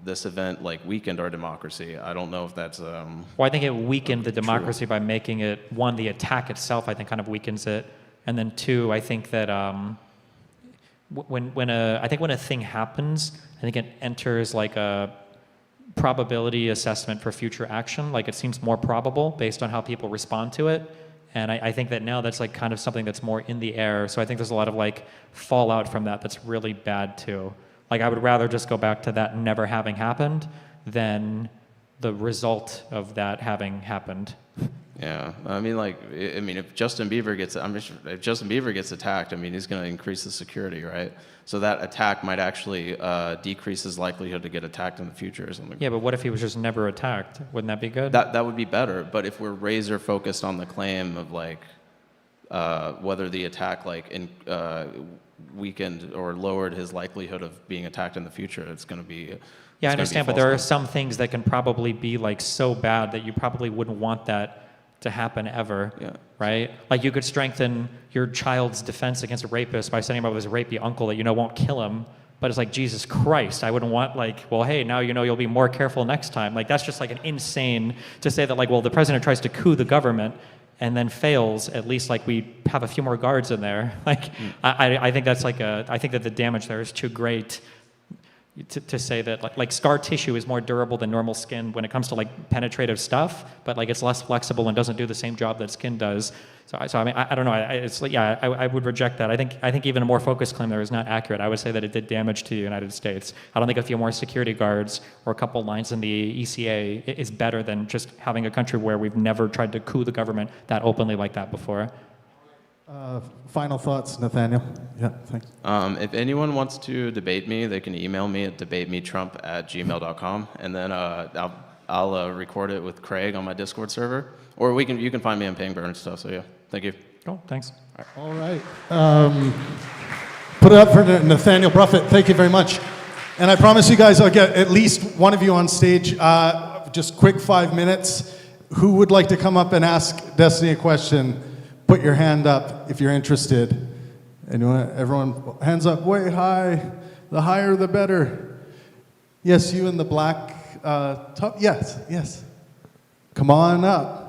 this event like weakened our democracy, I don't know if that's well, I think it weakened the democracy by making it, one, the attack itself I think kind of weakens it. And then two, I think that when a thing happens, I think it enters like a probability assessment for future action. Like it seems more probable based on how people respond to it. And I think that now that's like kind of something that's more in the air. So I think there's a lot of like fallout from that that's really bad too. Like I would rather just go back to that never having happened than the result of that having happened. Yeah, I mean, like, if Justin Bieber gets attacked, I mean, he's going to increase the security, right? So that attack might actually decrease his likelihood to get attacked in the future or something. Yeah, but what if he was just never attacked? Wouldn't that be good? That would be better. But if we're razor focused on the claim of like whether the attack weakened or lowered his likelihood of being attacked in the future, it's going to be. Yeah, I understand, but there are some things that can probably be like so bad that you probably wouldn't want that to happen ever, right? Like you could strengthen your child's defense against a rapist by sending him up with his rapey uncle that you know won't kill him, but it's like, Jesus Christ, I wouldn't want like, well, hey, now you know you'll be more careful next time. Like that's just like an insane to say that like, well, the president tries to coup the government and then fails, at least like we have a few more guards in there. Like I think that's like I think that the damage there is too great to say that like scar tissue is more durable than normal skin when it comes to like penetrative stuff, but like it's less flexible and doesn't do the same job that skin does. So I mean, I don't know. It's like, yeah, I would reject that. I think even a more focused claim there is not accurate. I would say that it did damage to the United States. I don't think a few more security guards or a couple lines in the ECA is better than just having a country where we've never tried to coup the government that openly like that before. Final thoughts, Nathaniel? Yeah, thanks. If anyone wants to debate me, they can email me at debatemetrump@gmail.com, and then I'll record it with Craig on my Discord server, or you can find me on Pangburn and stuff. So yeah, thank you. Cool, thanks. All right. Put it up for Nathaniel Bruffett. Thank you very much. And I promise you guys I'll get at least one of you on stage. Just quick 5 minutes. Who would like to come up and ask Destiny a question? Put your hand up if you're interested. Anyone, everyone, hands up way high. The higher, the better. Yes, you in the black top. Yes. Come on up.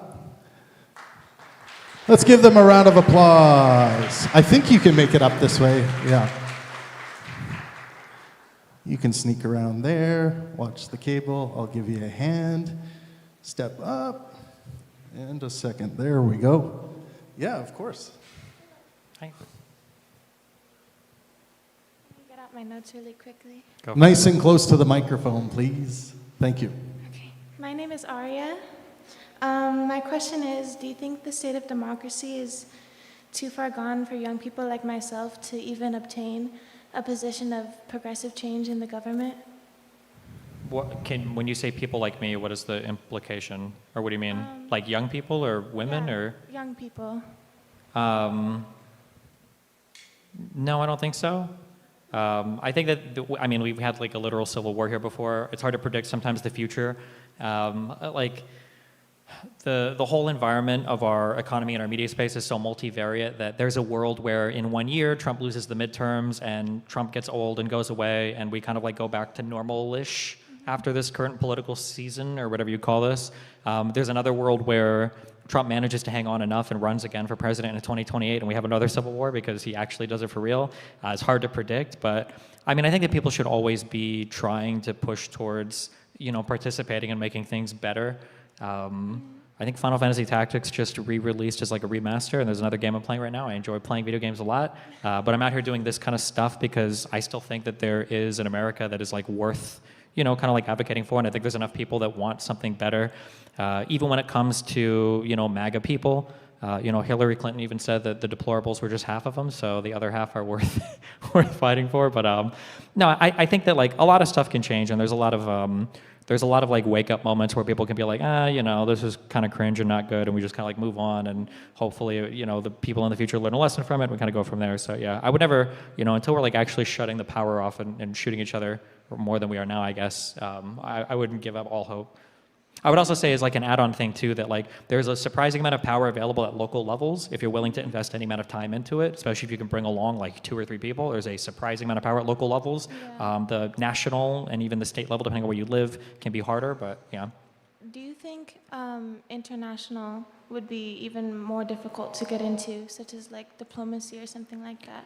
Let's give them a round of applause. I think you can make it up this way. Yeah. You can sneak around there. Watch the cable. I'll give you a hand. Step up. And a second. There we go. Yeah, of course. Hi. Can I get out my notes really quickly? Go. Nice and close to the microphone, please. Thank you. Okay. My name is Arya. My question is, do you think the state of democracy is too far gone for young people like myself to even obtain a position of progressive change in the government? When you say people like me, what is the implication? Or what do you mean? Like young people or women or? Young people. No, I don't think so. I think that, we've had like a literal civil war here before. It's hard to predict sometimes the future. Like the whole environment of our economy and our media space is so multivariate that there's a world where in 1 year Trump loses the midterms and Trump gets old and goes away and we kind of like go back to normal-ish after this current political season or whatever you call this. There's another world where Trump manages to hang on enough and runs again for president in 2028 and we have another civil war because he actually does it for real. It's hard to predict, but I think that people should always be trying to push towards, participating and making things better. I think Final Fantasy Tactics just re-released as like a remaster, and there's another game I'm playing right now. I enjoy playing video games a lot, but I'm out here doing this kind of stuff because I still think that there is an America that is like worth, kind of like advocating for, and I think there's enough people that want something better. Even when it comes to, MAGA people, Hillary Clinton even said that the deplorables were just half of them, so the other half are worth fighting for. But no, I think that like a lot of stuff can change, and there's a lot of like wake up moments where people can be like, this is kind of cringe and not good, and we just kind of like move on, and hopefully, the people in the future learn a lesson from it, and we kind of go from there. So yeah, I would never, until we're like actually shutting the power off and shooting each other more than we are now, I guess, I wouldn't give up all hope. I would also say as like an add-on thing too that like there's a surprising amount of power available at local levels if you're willing to invest any amount of time into it, especially if you can bring along like 2 or 3 people. There's a surprising amount of power at local levels. Yeah. The national and even the state level, depending on where you live, can be harder, but yeah. do you think international would be even more difficult to get into, such as like diplomacy or something like that?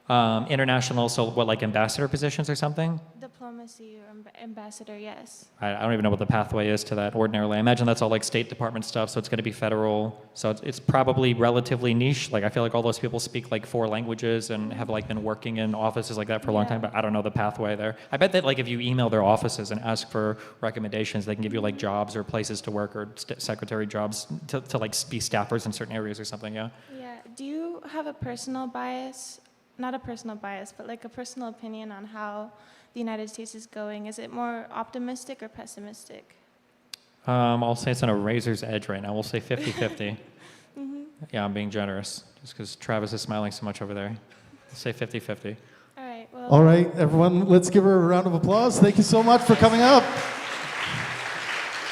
International, so what, like ambassador positions or something? Diplomacy or ambassador, yes. I don't even know what the pathway is to that ordinarily. I imagine that's all like State Department stuff, so it's going to be federal. So it's probably relatively niche. Like I feel like all those people speak like 4 languages and have like been working in offices like that for a long time, but I don't know the pathway there. I bet that like if you email their offices and ask for recommendations, they can give you like jobs or places to work or secretary jobs to like be staffers in certain areas or something, yeah? Yeah. Do you have a personal bias? Not a personal bias, but like a personal opinion on how the United States is going. Is it more optimistic or pessimistic? I'll say it's on a razor's edge right now. We'll say 50-50. Yeah, I'm being generous, just because Travis is smiling so much over there. I'll say 50-50. All right. Well. All right, everyone, let's give her a round of applause. Thank you so much for coming up.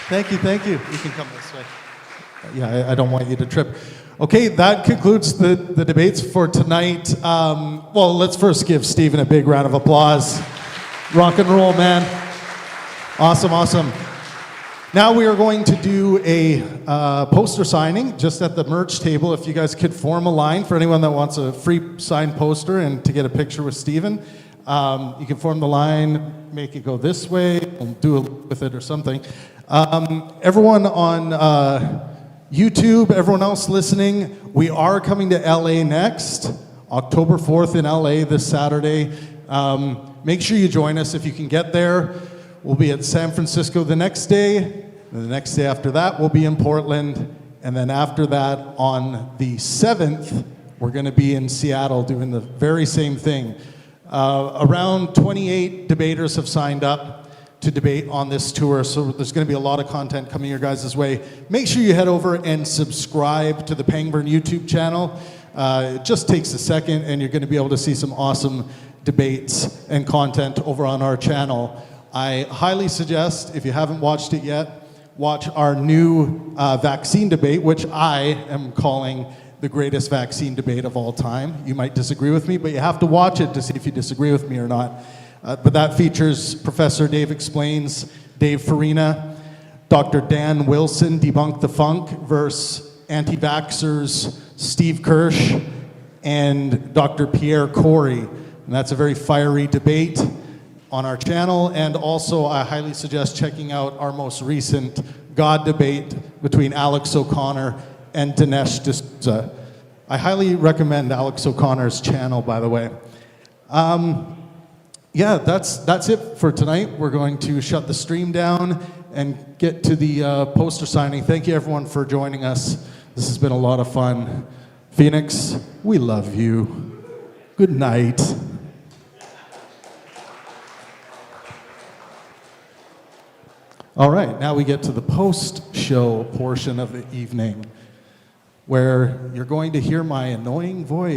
Thank you, thank you. You can come this way. Yeah, I don't want you to trip. Okay, that concludes the debates for tonight. Well, let's first give Stephen a big round of applause. Rock and roll, man. Awesome, awesome. Now we are going to do a poster signing just at the merch table. If you guys could form a line for anyone that wants a free signed poster and to get a picture with Stephen. You can form the line, make it go this way, and do it with it or something. Everyone on YouTube, everyone else listening, we are coming to LA next, October 4th in LA this Saturday. Make sure you join us if you can get there. We'll be at San Francisco the next day. And the next day after that, we'll be in Portland. And then after that, on the 7th, we're going to be in Seattle doing the very same thing. Around 28 debaters have signed up to debate on this tour, so there's going to be a lot of content coming your guys' way. Make sure you head over and subscribe to the Pangburn YouTube channel. It just takes a second, and you're going to be able to see some awesome debates and content over on our channel. I highly suggest, if you haven't watched it yet, watch our new vaccine debate, which I am calling the greatest vaccine debate of all time. You might disagree with me, but you have to watch it to see if you disagree with me or not. But that features Professor Dave Explains, Dave Farina, Dr. Dan Wilson, Debunk the Funk, versus anti-vaxxers Steve Kirsch and Dr. Pierre Corey. And that's a very fiery debate on our channel. And also, I highly suggest checking out our most recent God debate between Alex O'Connor and Dinesh D'Souza. I highly recommend Alex O'Connor's channel, by the way. Yeah, that's it for tonight. We're going to shut the stream down and get to the poster signing. Thank you, everyone, for joining us. This has been a lot of fun. Phoenix, we love you. Good night. All right, now we get to the post-show portion of the evening, where you're going to hear my annoying voice.